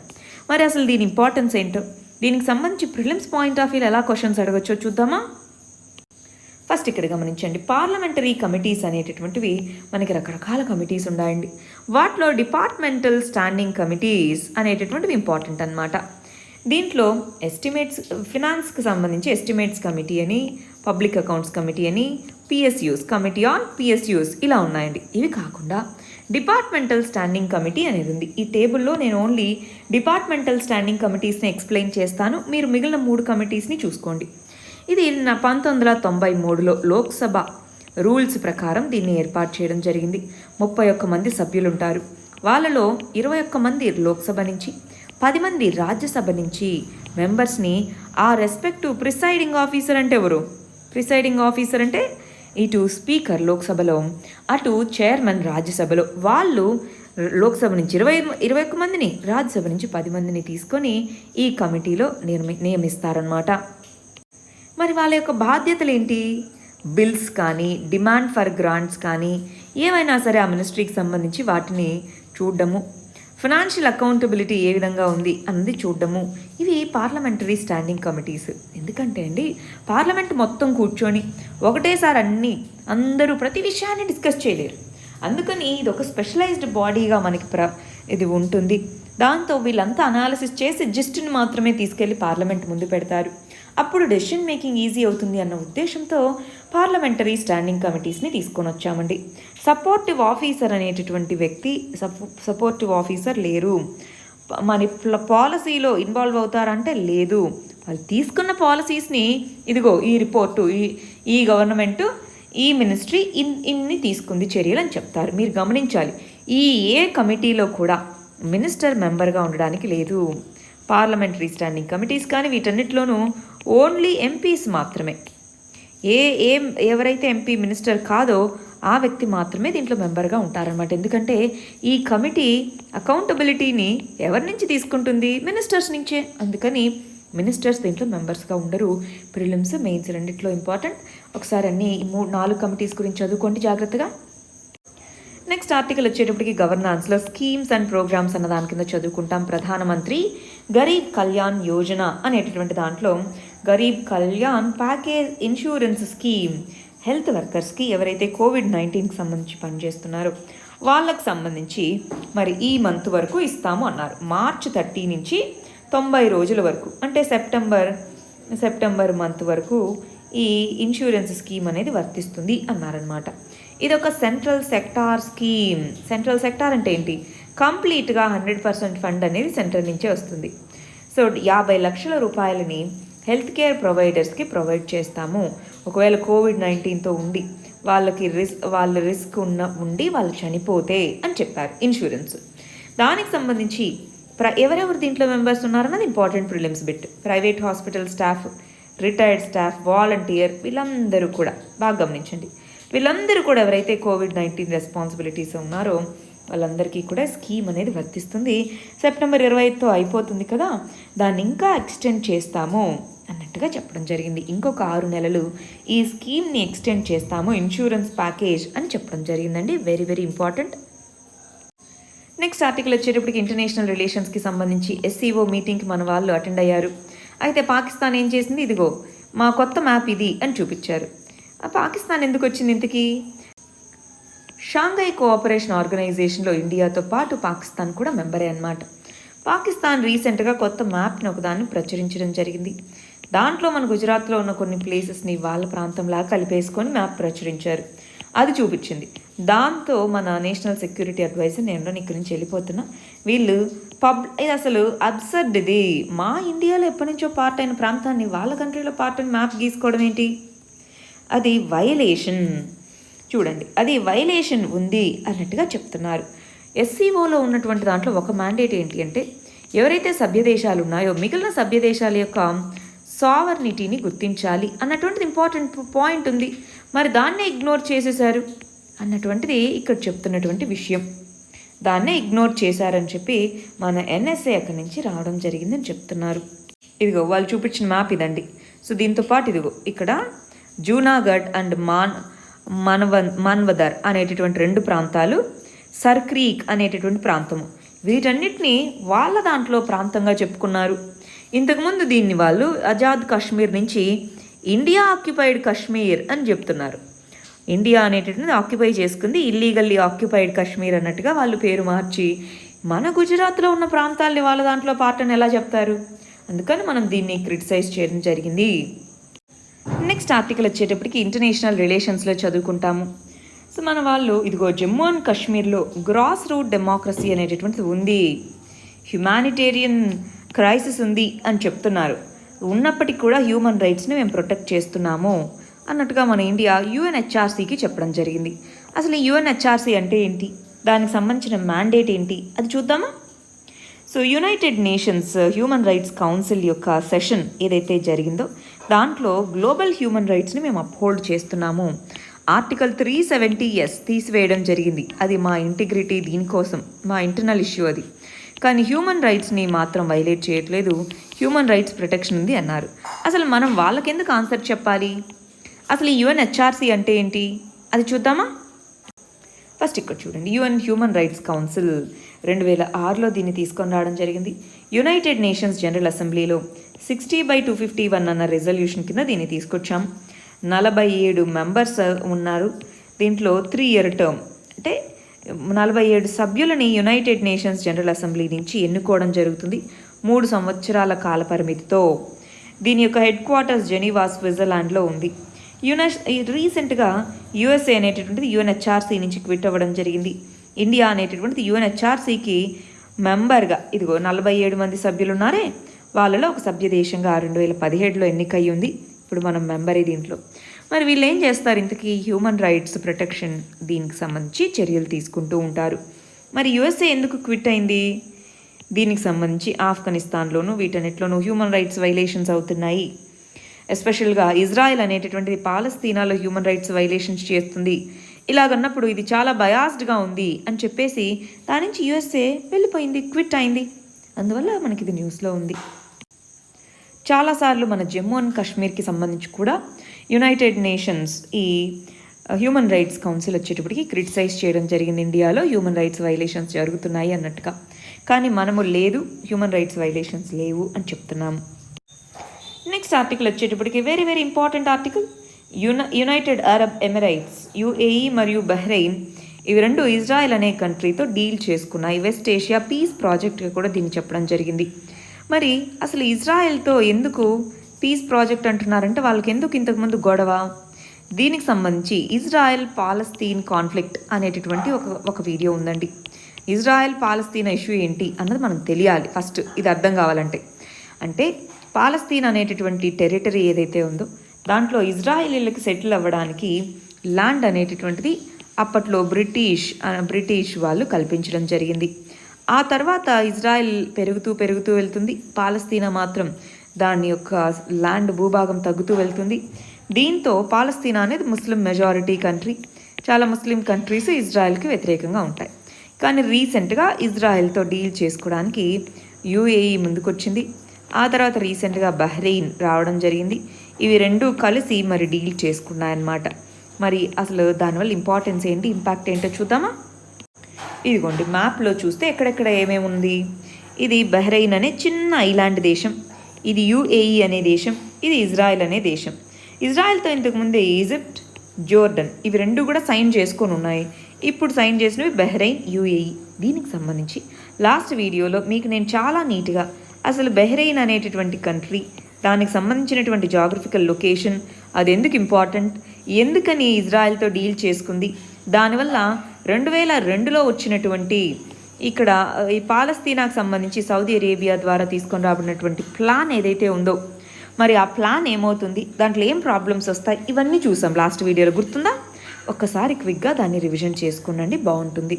మరి అసలు దీని ఇంపార్టెన్స్ ఏంటో, దీనికి సంబంధించి ప్రిలిమ్స్ పాయింట్ ఆఫ్ వ్యూ ఎలా క్వశ్చన్స్ అడగచ్చో చూద్దామా? ఫస్ట్ ఇక్కడ గమనించండి, పార్లమెంటరీ కమిటీస్ అనేటటువంటివి మనకి రకరకాల కమిటీస్ ఉన్నాయండి. వాటిలో డిపార్ట్మెంటల్ స్టాండింగ్ కమిటీస్ అనేటటువంటివి ఇంపార్టెంట్ అనమాట. దీంట్లో ఎస్టిమేట్స్, ఫినాన్స్కి సంబంధించి ఎస్టిమేట్స్ కమిటీ అని, పబ్లిక్ అకౌంట్స్ కమిటీ అని, పిఎస్యూస్, కమిటీ ఆన్ పిఎస్యూస్ ఇలా ఉన్నాయండి. ఇవి కాకుండా డిపార్ట్మెంటల్ స్టాండింగ్ కమిటీ అనేది ఉంది. ఈ టేబుల్లో నేను ఓన్లీ డిపార్ట్మెంటల్ స్టాండింగ్ కమిటీస్ని ఎక్స్ప్లెయిన్ చేస్తాను, మీరు మిగిలిన 3 కమిటీస్ని చూసుకోండి. ఇది 1993లో లోక్సభ రూల్స్ ప్రకారం దీన్ని ఏర్పాటు చేయడం జరిగింది. 31 మంది సభ్యులు ఉంటారు. వాళ్ళలో 21 మంది లోక్సభ నుంచి, 10 మంది రాజ్యసభ నుంచి మెంబర్స్ని ఆ రెస్పెక్టివ్ ప్రిసైడింగ్ ఆఫీసర్ అంటే ఎవరు? ప్రిసైడింగ్ ఆఫీసర్ అంటే ఇటు స్పీకర్ లోక్సభలో, అటు చైర్మన్ రాజ్యసభలో, వాళ్ళు లోక్సభ నుంచి 21 మందిని, రాజ్యసభ నుంచి 10 మందిని తీసుకొని ఈ కమిటీలో నియమిస్తారనమాట. మరి వాళ్ళ యొక్క బాధ్యతలు ఏంటి? బిల్స్ కానీ, డిమాండ్ ఫర్ గ్రాంట్స్ కానీ ఏవైనా సరే ఆ మినిస్ట్రీకి సంబంధించి వాటిని చూడడము, ఫైనాన్షియల్ అకౌంటబిలిటీ ఏ విధంగా ఉంది అన్నది చూడడము. ఇవి పార్లమెంటరీ స్టాండింగ్ కమిటీస్. ఎందుకంటే అండి, పార్లమెంట్ మొత్తం కూర్చొని ఒకటేసారి అందరూ ప్రతి విషయాన్ని డిస్కస్ చేయలేరు. అందుకని ఇది ఒక స్పెషలైజ్డ్ బాడీగా మనకి ఇది ఉంటుంది. దాంతో వీళ్ళంతా అనాలిసిస్ చేసి జిస్ట్ని మాత్రమే తీసుకెళ్ళి పార్లమెంట్ ముందు పెడతారు. అప్పుడు డెసిషన్ మేకింగ్ ఈజీ అవుతుంది అన్న ఉద్దేశంతో పార్లమెంటరీ స్టాండింగ్ కమిటీస్ని తీసుకొని వచ్చామండి. సపోర్టివ్ ఆఫీసర్ అనేటటువంటి వ్యక్తి సపోర్టివ్ ఆఫీసర్ లేరు. మన పాలసీలో ఇన్వాల్వ్ అవుతారంటే లేదు. వాళ్ళు తీసుకున్న పాలసీస్ని ఇదిగో ఈ రిపోర్టు, ఈ గవర్నమెంటు, ఈ మినిస్ట్రీ ఇన్ని తీసుకుంది చర్యలు అని చెప్తారు. మీరు గమనించాలి, ఏ కమిటీలో కూడా మినిస్టర్ మెంబర్గా ఉండడానికి లేదు. పార్లమెంటరీ స్టాండింగ్ కమిటీస్ కానీ వీటన్నిటిలోనూ ఓన్లీ ఎంపీస్ మాత్రమే. ఎవరైతే ఎంపీ మినిస్టర్ కాదో ఆ వ్యక్తి మాత్రమే దీంట్లో మెంబర్గా ఉంటారనమాట. ఎందుకంటే ఈ కమిటీ అకౌంటబిలిటీని ఎవరి నుంచి తీసుకుంటుంది? మినిస్టర్స్ నుంచే. అందుకని మినిస్టర్స్ దీంట్లో మెంబర్స్గా ఉండరు. ప్రిలిమ్స్, మెయిన్స్ రెండిట్లో ఇంపార్టెంట్. ఒకసారి 4 కమిటీస్ గురించి చదువుకోండి జాగ్రత్తగా. నెక్స్ట్ ఆర్టికల్ వచ్చేటప్పటికి గవర్నాన్స్లో స్కీమ్స్ అండ్ ప్రోగ్రామ్స్ అన్న దాని కింద చదువుకుంటాం. ప్రధానమంత్రి గరీబ్ కళ్యాణ్ యోజన అనేటటువంటి దాంట్లో Garib Kalyan package insurance scheme health వర్కర్స్కి, ఎవరైతే కోవిడ్-19కి సంబంధించి పనిచేస్తున్నారో వాళ్ళకి సంబంధించి మరి ఈ మంత్ వరకు ఇస్తాము అన్నారు. మార్చ్ 30 నుంచి 90 రోజుల వరకు, అంటే సెప్టెంబర్ మంత్ వరకు ఈ ఇన్సూరెన్స్ స్కీమ్ అనేది వర్తిస్తుంది అన్నారనమాట. ఇది ఒక central sector scheme. Central sector అంటే ఏంటి? కంప్లీట్గా 100% ఫండ్ అనేది సెంట్రల్ నుంచే వస్తుంది. సో 50 లక్షల రూపాయలని హెల్త్ కేర్ ప్రొవైడర్స్కి ప్రొవైడ్ చేస్తాము. ఒకవేళ కోవిడ్-19తో ఉండి వాళ్ళ రిస్క్ ఉండి వాళ్ళు చనిపోతే అని చెప్పారు ఇన్సూరెన్స్. దానికి సంబంధించి ఎవరెవరు దీంట్లో మెంబర్స్ ఉన్నారన్నది important prelims bit. Private hospital staff, retired staff, volunteer, వీళ్ళందరూ కూడా బాగా గమనించండి. వీళ్ళందరూ కూడా ఎవరైతే కోవిడ్-19 రెస్పాన్సిబిలిటీస్ ఉన్నారో వాళ్ళందరికీ కూడా స్కీమ్ అనేది వర్తిస్తుంది. సెప్టెంబర్ 25తో అయిపోతుంది కదా, దాన్ని ఇంకా ఎక్స్టెండ్ చేస్తాము అన్నట్టుగా చెప్పడం జరిగింది. ఇంకొక 6 నెలలు ఈ స్కీమ్ని ఎక్స్టెండ్ చేస్తాము, ఇన్సూరెన్స్ ప్యాకేజ్ అని చెప్పడం జరిగిందండి. Very very important. Next article వచ్చేటప్పటికి ఇంటర్నేషనల్ రిలేషన్స్కి సంబంధించి SCO మీటింగ్కి మన వాళ్ళు అటెండ్ అయ్యారు. అయితే పాకిస్తాన్ ఏం చేసింది? ఇదిగో మా కొత్త మ్యాప్ ఇది అని చూపించారు. పాకిస్తాన్ ఎందుకు వచ్చింది ఇంతకీ? షాంఘై కోఆపరేషన్ ఆర్గనైజేషన్లో ఇండియాతో పాటు పాకిస్తాన్ కూడా మెంబరే అన్నమాట. పాకిస్తాన్ రీసెంట్గా కొత్త మ్యాప్ని ఒకదాన్ని ప్రచురించడం జరిగింది. దాంట్లో మన గుజరాత్లో ఉన్న కొన్ని ప్లేసెస్ని వాళ్ళ ప్రాంతంలాగా కలిపేసుకొని మ్యాప్ ప్రచురించారు. అది చూపించింది. దాంతో మన నేషనల్ సెక్యూరిటీ అడ్వైజర్, నేను ఇక్కడి నుంచి వెళ్ళిపోతున్నా, వీళ్ళు ఇది అసలు అబ్సర్డ్, ఇది మా ఇండియాలో ఎప్పటి నుంచో పార్ట్ అయిన ప్రాంతాన్ని వాళ్ళ కంట్రీలో పార్ట్ అయిన మ్యాప్ గీసుకోవడం ఏంటి? అది వైలేషన్. చూడండి, అది వైలేషన్ ఉంది అన్నట్టుగా చెప్తున్నారు. SCOలో ఉన్నటువంటి దాంట్లో ఒక మ్యాండేట్ ఏంటి అంటే, ఎవరైతే సభ్య దేశాలు ఉన్నాయో మిగిలిన సభ్య దేశాల యొక్క సావర్నిటీని గుర్తించాలి అన్నటువంటిది ఇంపార్టెంట్ పాయింట్ ఉంది. మరి దాన్నే ఇగ్నోర్ చేసేశారు అన్నటువంటిది ఇక్కడ చెప్తున్నటువంటి విషయం. దాన్నే ఇగ్నోర్ చేశారని చెప్పి మన NSA అక్కడి నుంచి రావడం జరిగిందని చెప్తున్నారు. ఇదిగో వాళ్ళు చూపించిన మ్యాప్ ఇదండి. సో దీంతో పాటు ఇదిగో ఇక్కడ జూనాగఢ్ అండ్ మన్వదర్ అనేటటువంటి 2 ప్రాంతాలు, సర్క్రీక్ అనేటటువంటి ప్రాంతము, వీటన్నిటిని వాళ్ళ దాంట్లో ప్రాంతంగా చెప్పుకున్నారు. ఇంతకుముందు దీన్ని వాళ్ళు ఆజాద్ కాశ్మీర్ నుంచి ఇండియా ఆక్యుపైడ్ కాశ్మీర్ అని చెప్తున్నారు. ఇండియా అనేటటువంటిది ఆక్యుపై చేసుకుంది, ఇల్లీగల్లీ ఆక్యుపైడ్ కాశ్మీర్ అన్నట్టుగా వాళ్ళు పేరు మార్చి మన గుజరాత్లో ఉన్న ప్రాంతాలని వాళ్ళ దాంట్లో పార్ట్ అని ఎలా చెప్తారు? అందుకని మనం దీన్ని క్రిటిసైజ్ చేయడం జరిగింది. నెక్స్ట్ ఆర్టికల్ వచ్చేటప్పటికి ఇంటర్నేషనల్ రిలేషన్స్లో చదువుకుంటాము. సో మన వాళ్ళు ఇదిగో జమ్మూ అండ్ కాశ్మీర్లో గ్రాస్ రూట్ డెమోక్రసీ అనేటటువంటిది ఉంది, హ్యుమానిటేరియన్ క్రైసిస్ ఉంది అని చెప్తున్నారు. ఉన్నప్పటికీ కూడా హ్యూమన్ రైట్స్ని మేము ప్రొటెక్ట్ చేస్తున్నాము అన్నట్టుగా మన ఇండియా UNHRCకి చెప్పడం జరిగింది. అసలు ఈ UNHRC అంటే ఏంటి, దానికి సంబంధించిన మ్యాండేట్ ఏంటి అది చూద్దామా? So United nations human rights council యొక్క సెషన్ ఏదైతే జరిగిందో దాంట్లో గ్లోబల్ హ్యూమన్ రైట్స్ని మేము అప్హోల్డ్ చేస్తున్నాము. ఆర్టికల్ 370 తీసివేయడం జరిగింది. అది మా ఇంటిగ్రిటీ, దీనికోసం మా ఇంటర్నల్ ఇష్యూ అది. కానీ హ్యూమన్ రైట్స్ని మాత్రం వైలేట్ చేయట్లేదు, హ్యూమన్ రైట్స్ ప్రొటెక్షన్ ఉంది అన్నారు. అసలు మనం వాళ్ళకెందుకు ఆన్సర్ చెప్పాలి? అసలు ఈ UNHRC అంటే ఏంటి అది చూద్దామా? ఫస్ట్ ఇక్కడ చూడండి, యుఎన్ హ్యూమన్ రైట్స్ కౌన్సిల్ 2006లో దీన్ని తీసుకొని రావడం జరిగింది. యునైటెడ్ నేషన్స్ జనరల్ అసెంబ్లీలో 60/251 అన్న రెజల్యూషన్ కింద దీన్ని తీసుకొచ్చాం. 47 మెంబర్స్ ఉన్నారు. దీంట్లో 3 ఇయర్ టర్మ్, అంటే 47 సభ్యులని యునైటెడ్ నేషన్స్ జనరల్ అసెంబ్లీ నుంచి ఎన్నుకోవడం జరుగుతుంది 3 సంవత్సరాల కాల పరిమితితో. దీని యొక్క హెడ్ క్వార్టర్స్ జెనీవా, స్విట్జర్లాండ్లో ఉంది. రీసెంట్గా యుఎస్ఏ అనేటటువంటిది యుఎన్హెచ్ఆర్సీ నుంచి క్విట్ అవ్వడం జరిగింది. ఇండియా అనేటటువంటిది యుఎన్హెచ్ఆర్సీకి మెంబర్గా, ఇదిగో 47 మంది సభ్యులు ఉన్నారే, వాళ్ళలో ఒక సభ్య దేశంగా 2017లో ఎన్నికయ్యి ఉంది. ఇప్పుడు మనం మెంబరే దీంట్లో. మరి వీళ్ళు ఏం చేస్తారు ఇంతకీ? హ్యూమన్ రైట్స్ ప్రొటెక్షన్ దీనికి సంబంధించి చర్యలు తీసుకుంటూ ఉంటారు. మరి యుఎస్ఏ ఎందుకు క్విట్ అయింది? దీనికి సంబంధించి ఆఫ్ఘనిస్తాన్లోనూ వీటన్నిటిలోనూ హ్యూమన్ రైట్స్ వైలేషన్స్ అవుతున్నాయి. ఎస్పెషల్గా ఇజ్రాయెల్ అనేటటువంటిది పాలస్తీనాలో హ్యూమన్ రైట్స్ వైలేషన్స్ చేస్తుంది. ఇలాగన్నప్పుడు ఇది చాలా బయాస్డ్గా ఉంది అని చెప్పేసి దాని నుంచి యుఎస్ఏ వెళ్ళిపోయింది, క్విట్ అయింది. అందువల్ల మనకి ఇది న్యూస్లో ఉంది. చాలాసార్లు మన జమ్మూ అండ్ కాశ్మీర్కి సంబంధించి కూడా యునైటెడ్ నేషన్స్ ఈ హ్యూమన్ రైట్స్ కౌన్సిల్ వచ్చేటప్పటికి క్రిటిసైజ్ చేయడం జరిగింది. ఇండియాలో హ్యూమన్ రైట్స్ వైలేషన్స్ జరుగుతున్నాయి అన్నట్టుగా. కానీ మనము లేదు, హ్యూమన్ రైట్స్ వైలేషన్స్ లేవు అని చెప్తున్నాము. నెక్స్ట్ ఆర్టికల్ వచ్చేటప్పటికి very very important article. United Arab Emirates, UAE మరియు బహ్రెయిన్, ఇవి రెండు ఇజ్రాయెల్ అనే కంట్రీతో డీల్ చేసుకున్నాయి. వెస్ట్ ఏషియా పీస్ ప్రాజెక్ట్గా కూడా దీన్ని చెప్పడం జరిగింది. మరి అసలు ఇజ్రాయెల్తో ఎందుకు పీస్ ప్రాజెక్ట్ అంటున్నారంటే వాళ్ళకి ఎందుకు ఇంతకుముందు గొడవ? దీనికి సంబంధించి ఇజ్రాయెల్ పాలస్తీన్ కాన్ఫ్లిక్ట్ అనేటటువంటి ఒక వీడియో ఉందండి. ఇజ్రాయెల్ పాలస్తీన్ ఇష్యూ ఏంటి అన్నది మనకు తెలియాలి ఫస్ట్, ఇది అర్థం కావాలంటే. అంటే పాలస్తీన్ అనేటటువంటి టెరిటరీ ఏదైతే ఉందో దాంట్లో ఇజ్రాయేలీలకు సెటిల్ అవ్వడానికి ల్యాండ్ అనేటటువంటిది అప్పట్లో బ్రిటిష్ వాళ్ళు కల్పించడం జరిగింది. ఆ తర్వాత ఇజ్రాయెల్ పెరుగుతూ వెళ్తుంది, పాలస్తీనా మాత్రం దాని యొక్క ల్యాండ్ భూభాగం తగ్గుతూ వెళ్తుంది. దీంతో పాలస్తీనా అనేది ముస్లిం మెజారిటీ కంట్రీ. చాలా ముస్లిం కంట్రీస్ ఇజ్రాయెల్కి వ్యతిరేకంగా ఉంటాయి. కానీ రీసెంట్గా ఇజ్రాయెల్తో డీల్ చేసుకోవడానికి యుఏఈ ముందుకొచ్చింది. ఆ తర్వాత రీసెంట్గా బహ్రెయిన్ రావడం జరిగింది. ఇవి రెండూ కలిసి మరి డీల్ చేసుకున్నాయన్నమాట. మరి అసలు దానివల్ల ఇంపార్టెన్స్ ఏంటి, ఇంపాక్ట్ ఏంటో చూద్దామా? ఇదిగోండి, మ్యాప్లో చూస్తే ఎక్కడెక్కడ ఏమేమి ఉంది. ఇది బహ్రెయిన్ అనే చిన్న ఐలాండ్ దేశం, ఇది యుఏఈ అనే దేశం, ఇది ఇజ్రాయెల్ అనే దేశం. ఇజ్రాయెల్తో ఇంతకుముందే ఈజిప్ట్, జోర్డన్ ఇవి రెండు కూడా సైన్ చేసుకొని ఉన్నాయి. ఇప్పుడు సైన్ చేసినవి బహ్రెయిన్, యుఏఈ. దీనికి సంబంధించి లాస్ట్ వీడియోలో మీకు నేను చాలా నీట్గా అసలు బహ్రెయిన్ అనేటటువంటి కంట్రీ, దానికి సంబంధించినటువంటి జాగ్రఫికల్ లొకేషన్, అది ఎందుకు ఇంపార్టెంట్, ఎందుకని ఇజ్రాయెల్తో డీల్ చేసుకుంది, దానివల్ల 2002లో వచ్చినటువంటి ఇక్కడ ఈ పాలస్తీనాకు సంబంధించి సౌదీ అరేబియా ద్వారా తీసుకొని రాబడినటువంటి ప్లాన్ ఏదైతే ఉందో మరి ఆ ప్లాన్ ఏమవుతుంది, దాంట్లో ఏం ప్రాబ్లమ్స్ వస్తాయి, ఇవన్నీ చూసాం లాస్ట్ వీడియోలో. గుర్తుందా? ఒక్కసారి క్విక్గా దాన్ని రివిజన్ చేసుకునండి, బాగుంటుంది.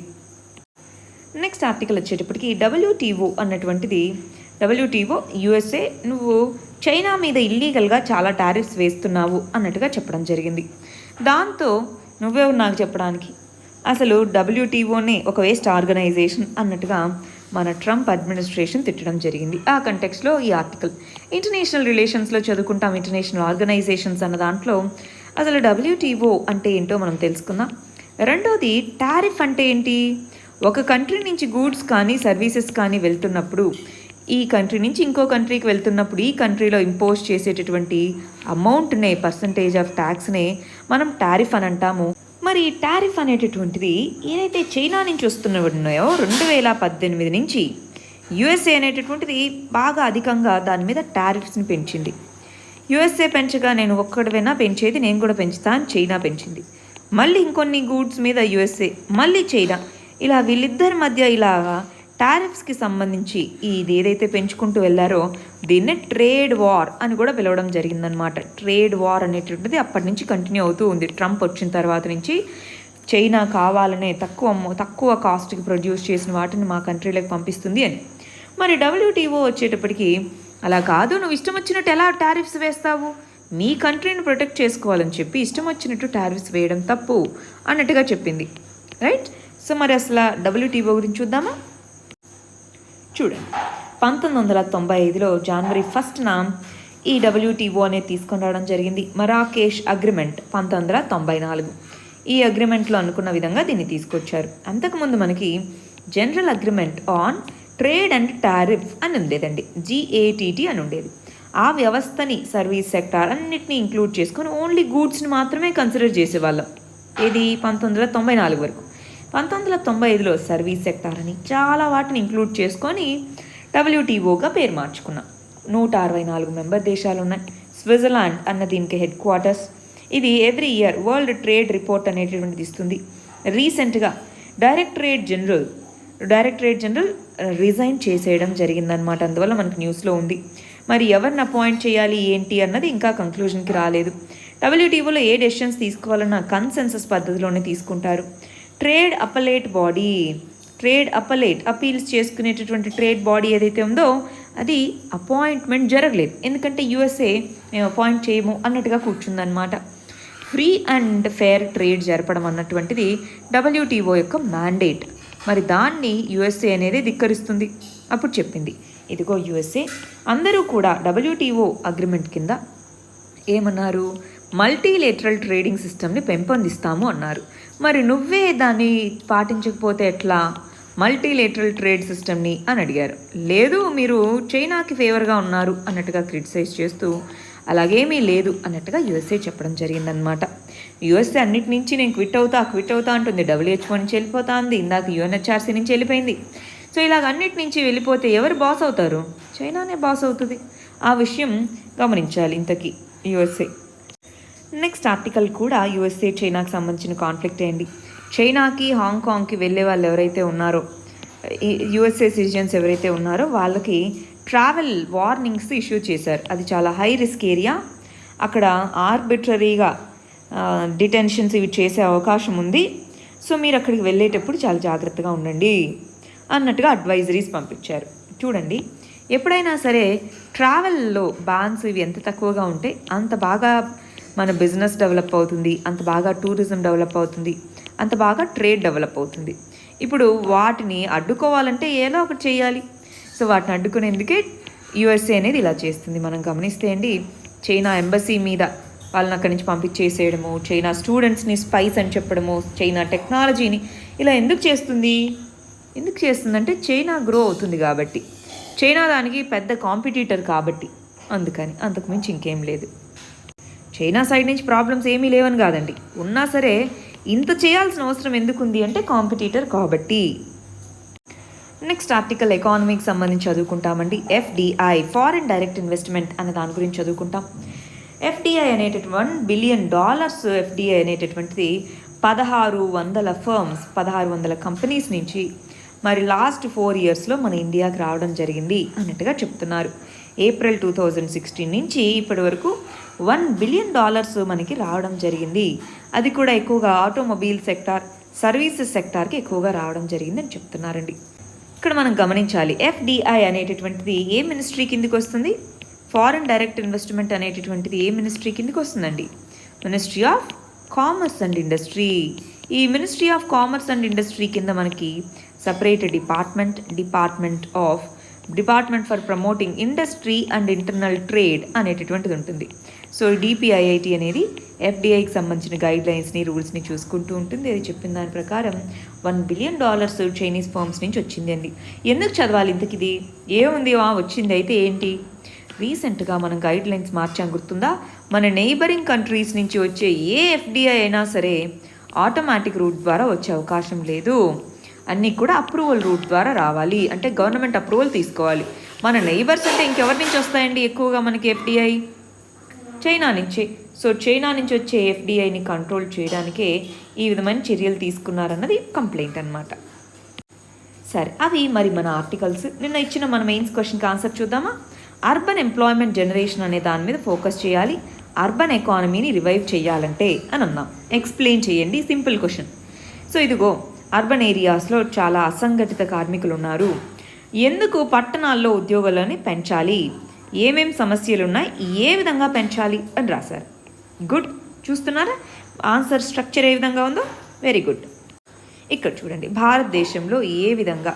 నెక్స్ట్ ఆర్టికల్ వచ్చేటప్పటికి WTO అన్నటువంటిది, WTO యుఎస్ఏ నువ్వు చైనా మీద ఇల్లీగల్గా చాలా టారిఫ్స్ వేస్తున్నావు అన్నట్టుగా చెప్పడం జరిగింది. దాంతో నువ్వెవరు నాకు చెప్పడానికి, అసలు WTOనే ఒక వేస్ట్ ఆర్గనైజేషన్ అన్నట్టుగా మన ట్రంప్ అడ్మినిస్ట్రేషన్ తిట్టడం జరిగింది. ఆ కంటెక్స్లో ఈ ఆర్టికల్. ఇంటర్నేషనల్ రిలేషన్స్లో చదువుకుంటాం, ఇంటర్నేషనల్ ఆర్గనైజేషన్స్ అన్న దాంట్లో అసలు WTO అంటే ఏంటో మనం తెలుసుకుందాం. రెండోది టారిఫ్ అంటే ఏంటి? ఒక కంట్రీ నుంచి గూడ్స్ కానీ సర్వీసెస్ కానీ వెళ్తున్నప్పుడు, ఈ కంట్రీ నుంచి ఇంకో కంట్రీకి వెళ్తున్నప్పుడు ఈ కంట్రీలో ఇంపోజ్ చేసేటటువంటి అమౌంట్నే, పర్సంటేజ్ ఆఫ్ ట్యాక్స్నే మనం టారిఫ్ అని అంటాము. మరి ఈ టారిఫ్ అనేటటువంటిది ఏదైతే చైనా నుంచి వస్తున్నాయో 2018 నుంచి యుఎస్ఏ అనేటటువంటిది బాగా అధికంగా దాని మీద టారిఫ్స్ని పెంచింది. యుఎస్ఏ పెంచగా నేను ఒక్కడివైనా పెంచేది, నేను కూడా పెంచుతా అని చైనా పెంచింది. మళ్ళీ ఇంకొన్ని గూడ్స్ మీద యుఎస్ఏ, మళ్ళీ చైనా, ఇలా వీళ్ళిద్దరి మధ్య ఇలాగా టారిఫ్స్కి సంబంధించి ఇది ఏదైతే పెంచుకుంటూ వెళ్ళారో దీన్నే ట్రేడ్ వార్ అని కూడా పిలవడం జరిగిందనమాట. ట్రేడ్ వార్ అనేటువంటిది అప్పటి నుంచి కంటిన్యూ అవుతూ ఉంది. ట్రంప్ వచ్చిన తర్వాత నుంచి చైనా కావాలనే తక్కువ కాస్ట్కి ప్రొడ్యూస్ చేసిన వాటిని మా కంట్రీలోకి పంపిస్తుంది అని. మరి WTO వచ్చేటప్పటికి అలా కాదు, నువ్వు ఇష్టం వచ్చినట్టు ఎలా టారిఫ్స్ వేస్తావు, మీ కంట్రీని ప్రొటెక్ట్ చేసుకోవాలని చెప్పి ఇష్టం వచ్చినట్టు టారిఫ్స్ వేయడం తప్పు అన్నట్టుగా చెప్పింది. రైట్? సో మరి అసలు WTO గురించి చూద్దామా? చూడండి, 1995లో జనవరి 1న ఈ WTO అనేది తీసుకొని రావడం జరిగింది. మరాకేష్ అగ్రిమెంట్ 1994. ఈ అగ్రిమెంట్లో అనుకున్న విధంగా దీన్ని తీసుకొచ్చారు. అంతకుముందు మనకి general agreement on trade and tariff అని ఉండేదండి, GATT అని ఉండేది. ఆ వ్యవస్థని సర్వీస్ సెక్టార్ అన్నిటినీ ఇంక్లూడ్ చేసుకొని ఓన్లీ గూడ్స్ని మాత్రమే కన్సిడర్ చేసేవాళ్ళం. ఇది 1994 వరకు. 1995లో సర్వీస్ సెక్టార్ అని చాలా వాటిని ఇంక్లూడ్ చేసుకొని WTOగా పేరు మార్చుకున్నాం. 164 మెంబర్ దేశాలు ఉన్నాయి. స్విట్జర్లాండ్ అన్న దీనికి హెడ్ క్వార్టర్స్. ఇది every year world trade report అనేటువంటిది ఇస్తుంది. రీసెంట్గా డైరెక్టరేట్ జనరల్ రిజైన్ చేసేయడం జరిగిందనమాట. అందువల్ల మనకు న్యూస్లో ఉంది. మరి ఎవరిని అపాయింట్ చేయాలి ఏంటి అన్నది ఇంకా కంక్లూజన్కి రాలేదు. WTOలో ఏ డెసిషన్స్ తీసుకోవాలన్నా కన్సెన్సస్ పద్ధతిలోనే తీసుకుంటారు. ట్రేడ్ అపీల్స్ చేసుకునేటటువంటి ట్రేడ్ బాడీ ఏదైతే ఉందో అది అపాయింట్మెంట్ జరగలేదు. ఎందుకంటే USA మేము అపాయింట్ చేయము అన్నట్టుగా కూర్చుందనమాట. ఫ్రీ అండ్ ఫెయిర్ ట్రేడ్ జరపడం అన్నటువంటిది WTO యొక్క మ్యాండేట్. మరి దాన్ని USA అనేది ధిక్కరిస్తుంది. అప్పుడు చెప్పింది, ఇదిగో USA అందరూ కూడా WTO అగ్రిమెంట్ కింద ఏమన్నారు, మల్టీలేటరల్ ట్రేడింగ్ సిస్టమ్ని పెంపొందిస్తాము అన్నారు. మరి నువ్వే దాన్ని పాటించకపోతే ఎట్లా మల్టీలేటరల్ ట్రేడ్ సిస్టమ్ని అని అడిగారు. లేదు, మీరు చైనాకి ఫేవర్గా ఉన్నారు అన్నట్టుగా క్రిటిసైజ్ చేస్తూ అలాగేమీ లేదు అన్నట్టుగా USA చెప్పడం జరిగిందనమాట. USA అన్నిటి నుంచి నేను క్విట్ అవుతా అంటుంది. WHO నుంచి వెళ్ళిపోతా ఉంది, ఇందాక UNHRC నుంచి వెళ్ళిపోయింది. సో ఇలాగ అన్నిటి నుంచి వెళ్ళిపోతే ఎవరు బాస్ అవుతారు? చైనానే బాస్ అవుతుంది. ఆ విషయం గమనించాలి ఇంతకీ USA. నెక్స్ట్ ఆర్టికల్ కూడా USA చైనాకి సంబంధించిన కాన్ఫ్లిక్ట్ అయింది. చైనాకి హాంకాంగ్కి వెళ్ళే వాళ్ళు ఎవరైతే ఉన్నారో, USA సిటిజన్స్ ఎవరైతే ఉన్నారో వాళ్ళకి ట్రావెల్ వార్నింగ్స్ ఇష్యూ చేశారు. అది చాలా హై రిస్క్ ఏరియా. అక్కడ ఆర్బిట్రరీగా డిటెన్షన్స్ ఇవి చేసే అవకాశం ఉంది. సో మీరు అక్కడికి వెళ్ళేటప్పుడు చాలా జాగ్రత్తగా ఉండండి అన్నట్టుగా అడ్వైజరీస్ పంపించారు. చూడండి, ఎప్పుడైనా సరే ట్రావెల్లో బ్యాన్స్ ఇవి ఎంత తక్కువగా ఉంటే అంత బాగా మన బిజినెస్ డెవలప్ అవుతుంది, అంత బాగా టూరిజం డెవలప్ అవుతుంది, అంత బాగా ట్రేడ్ డెవలప్ అవుతుంది. ఇప్పుడు వాటిని అడ్డుకోవాలంటే ఏదో ఒకటి చేయాలి. సో వాటిని అడ్డుకునేందుకే USA అనేది ఇలా చేస్తుంది. మనం గమనిస్తే అండి, చైనా ఎంబసీ మీద వాళ్ళని అక్కడి నుంచి పంపించేసేయడము, చైనా స్టూడెంట్స్ని స్పైస్ అని చెప్పడము, చైనా టెక్నాలజీని ఇలా ఎందుకు చేస్తుందంటే చైనా గ్రో అవుతుంది కాబట్టి, చైనా దానికి పెద్ద కాంపిటీటర్ కాబట్టి, అందుకని, అంతకుమించి ఇంకేం లేదు. చైనా సైడ్ నుంచి ప్రాబ్లమ్స్ ఏమీ లేవని కాదండి, ఉన్నా సరే ఇంత చేయాల్సిన అవసరం ఎందుకుంది అంటే కాంపిటీటర్ కాబట్టి. నెక్స్ట్ ఆర్టికల్ ఎకానమీకి సంబంధించి చదువుకుంటామండి. FDI ఫారిన్ డైరెక్ట్ ఇన్వెస్ట్మెంట్ అనే దాని గురించి చదువుకుంటాం. FDI అనేటటువంటి $1 బిలియన్ FDI అనేటటువంటిది 1600 ఫర్మ్స్, 1600 కంపెనీస్ నుంచి మరి లాస్ట్ 4 ఇయర్స్లో మన ఇండియాకి రావడం జరిగింది అన్నట్టుగా చెప్తున్నారు. ఏప్రిల్ 2016 నుంచి ఇప్పటి వరకు $1 బిలియన్ మనకి రావడం జరిగింది. అది కూడా ఎక్కువగా ఆటోమొబైల్ సెక్టార్, సర్వీసెస్ సెక్టార్కి ఎక్కువగా రావడం జరిగింది అని చెప్తున్నారండి. ఇక్కడ మనం గమనించాలి, FDI అనేటటువంటిది ఏ మినిస్ట్రీ కిందకి వస్తుంది? ఫారిన్ డైరెక్ట్ ఇన్వెస్ట్మెంట్ అనేటటువంటిది ఏ మినిస్ట్రీ కిందకి వస్తుందండి? Ministry of commerce and industry. ఈ ministry of commerce and industry కింద మనకి separate department for promoting industry and internal trade అనేటటువంటిది ఉంటుంది. సో DPIIT అనేది FDIకి సంబంధించిన గైడ్లైన్స్ని, రూల్స్ని చూసుకుంటూ ఉంటుంది. అది చెప్పిన దాని ప్రకారం $1 బిలియన్ చైనీస్ ఫర్మ్స్ నుంచి వచ్చింది అండి. ఎందుకు చదవాలి ఇంతకిది? ఏముంది వచ్చింది అయితే ఏంటి? రీసెంట్గా మనం గైడ్లైన్స్ మార్చాం, గుర్తుందా? మన నైబరింగ్ కంట్రీస్ నుంచి వచ్చే ఏ FDI అయినా సరే ఆటోమేటిక్ రూట్ ద్వారా వచ్చే అవకాశం లేదు. అన్నీ కూడా అప్రూవల్ రూట్ ద్వారా రావాలి, అంటే గవర్నమెంట్ అప్రూవల్ తీసుకోవాలి. మన నైబర్స్ అంటే ఇంకెవరి నుంచి వస్తాయండి ఎక్కువగా మనకి FDI? చైనా నుంచే. సో చైనా నుంచి వచ్చే FDIని కంట్రోల్ చేయడానికే ఈ విధమైన చర్యలు తీసుకున్నారన్నది కంప్లైంట్ అనమాట. సరే, అవి మరి మన ఆర్టికల్స్. నిన్న ఇచ్చిన మన మెయిన్స్ క్వశ్చన్ కాన్సెప్ట్ చూద్దామా? అర్బన్ ఎంప్లాయ్మెంట్ జనరేషన్ అనే దాని మీద ఫోకస్ చేయాలి, అర్బన్ ఎకానమీని రివైవ్ చేయాలంటే అని అన్నాం. ఎక్స్ప్లెయిన్ చేయండి, సింపుల్ క్వశ్చన్. సో ఇదిగో, అర్బన్ ఏరియాస్లో చాలా అసంఘటిత కార్మికులు ఉన్నారు. ఎందుకు పట్టణాల్లో ఉద్యోగాలని పెంచాలి? ఏమేం సమస్యలు ఉన్నాయి, ఏ విధంగా పెంచాలి అని రాశారు. గుడ్, చూస్తున్నారా ఆన్సర్ స్ట్రక్చర్ ఏ విధంగా ఉందో? Very good. ఇక్కడ చూడండి, భారతదేశంలో ఏ విధంగా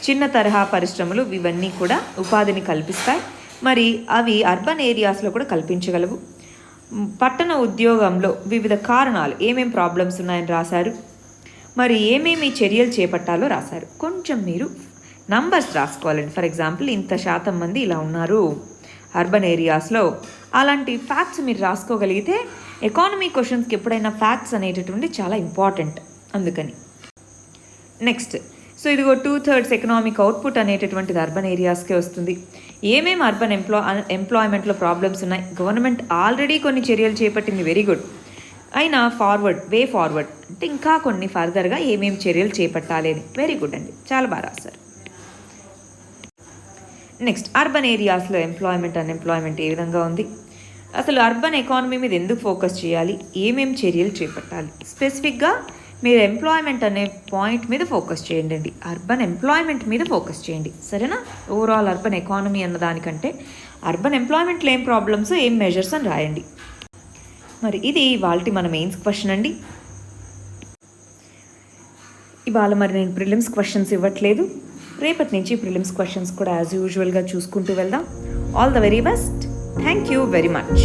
చిన్న తరహా పరిశ్రమలు ఇవన్నీ కూడా ఉపాధిని కల్పిస్తాయి, మరి అవి అర్బన్ ఏరియాస్లో కూడా కల్పించగలవు. పట్టణ ఉద్యోగంలో వివిధ కారణాలు ఏమేం ప్రాబ్లమ్స్ ఉన్నాయని రాశారు, మరి ఏమేమి చర్యలు చేపట్టాలో రాశారు. కొంచెం మీరు నంబర్స్ రాసుకోవాలండి. ఫర్ ఎగ్జాంపుల్ ఇంత శాతం మంది ఇలా ఉన్నారు అర్బన్ ఏరియాస్లో, అలాంటి ఫ్యాక్ట్స్ మీరు రాసుకోగలిగితే ఎకానమీ క్వశ్చన్స్కి ఎప్పుడైనా ఫ్యాక్ట్స్ అనేటటువంటి చాలా ఇంపార్టెంట్. అందుకని నెక్స్ట్, సో ఇదిగో 2/3 ఎకనామిక్ అవుట్పుట్ అనేటటువంటిది అర్బన్ ఏరియాస్కే వస్తుంది. ఏమేమి అర్బన్ ఎంప్లాయ్మెంట్లో ప్రాబ్లమ్స్ ఉన్నాయి, గవర్నమెంట్ ఆల్రెడీ కొన్ని చర్యలు చేపట్టింది, వెరీ గుడ్. అయినా వే ఫార్వర్డ్ అంటే ఇంకా కొన్ని ఫర్దర్గా ఏమేమి చర్యలు చేపట్టాలి అని, వెరీ గుడ్ అండి, చాలా బాగా రాశారు. నెక్స్ట్, అర్బన్ ఏరియాస్లో ఎంప్లాయ్మెంట్ అన్ఎంప్లాయ్మెంట్ ఏ విధంగా ఉంది, అసలు అర్బన్ ఎకానమీ మీద ఎందుకు ఫోకస్ చేయాలి, ఏమేమి చర్యలు చేపట్టాలి. స్పెసిఫిక్గా మీరు ఎంప్లాయ్మెంట్ అనే పాయింట్ మీద ఫోకస్ చేయండి అండి, అర్బన్ ఎంప్లాయ్మెంట్ మీద ఫోకస్ చేయండి, సరేనా. ఓవరాల్ అర్బన్ ఎకానమీ అన్న దానికంటే అర్బన్ ఎంప్లాయ్మెంట్లో ఏం ప్రాబ్లమ్స్, ఏం మెజర్స్ అని రాయండి. మరి ఇది ఇవాళ మన మెయిన్స్ క్వశ్చన్ అండి. ఇవాళ మరి నేను ప్రిలిమ్స్ క్వశ్చన్స్ ఇవ్వట్లేదు, రేపటి నుంచి ప్రిలిమ్స్ క్వశ్చన్స్ కూడా యాజ్ యూజువల్గా చూసుకుంటూ వెళ్దాం. All the very best. Thank you very much.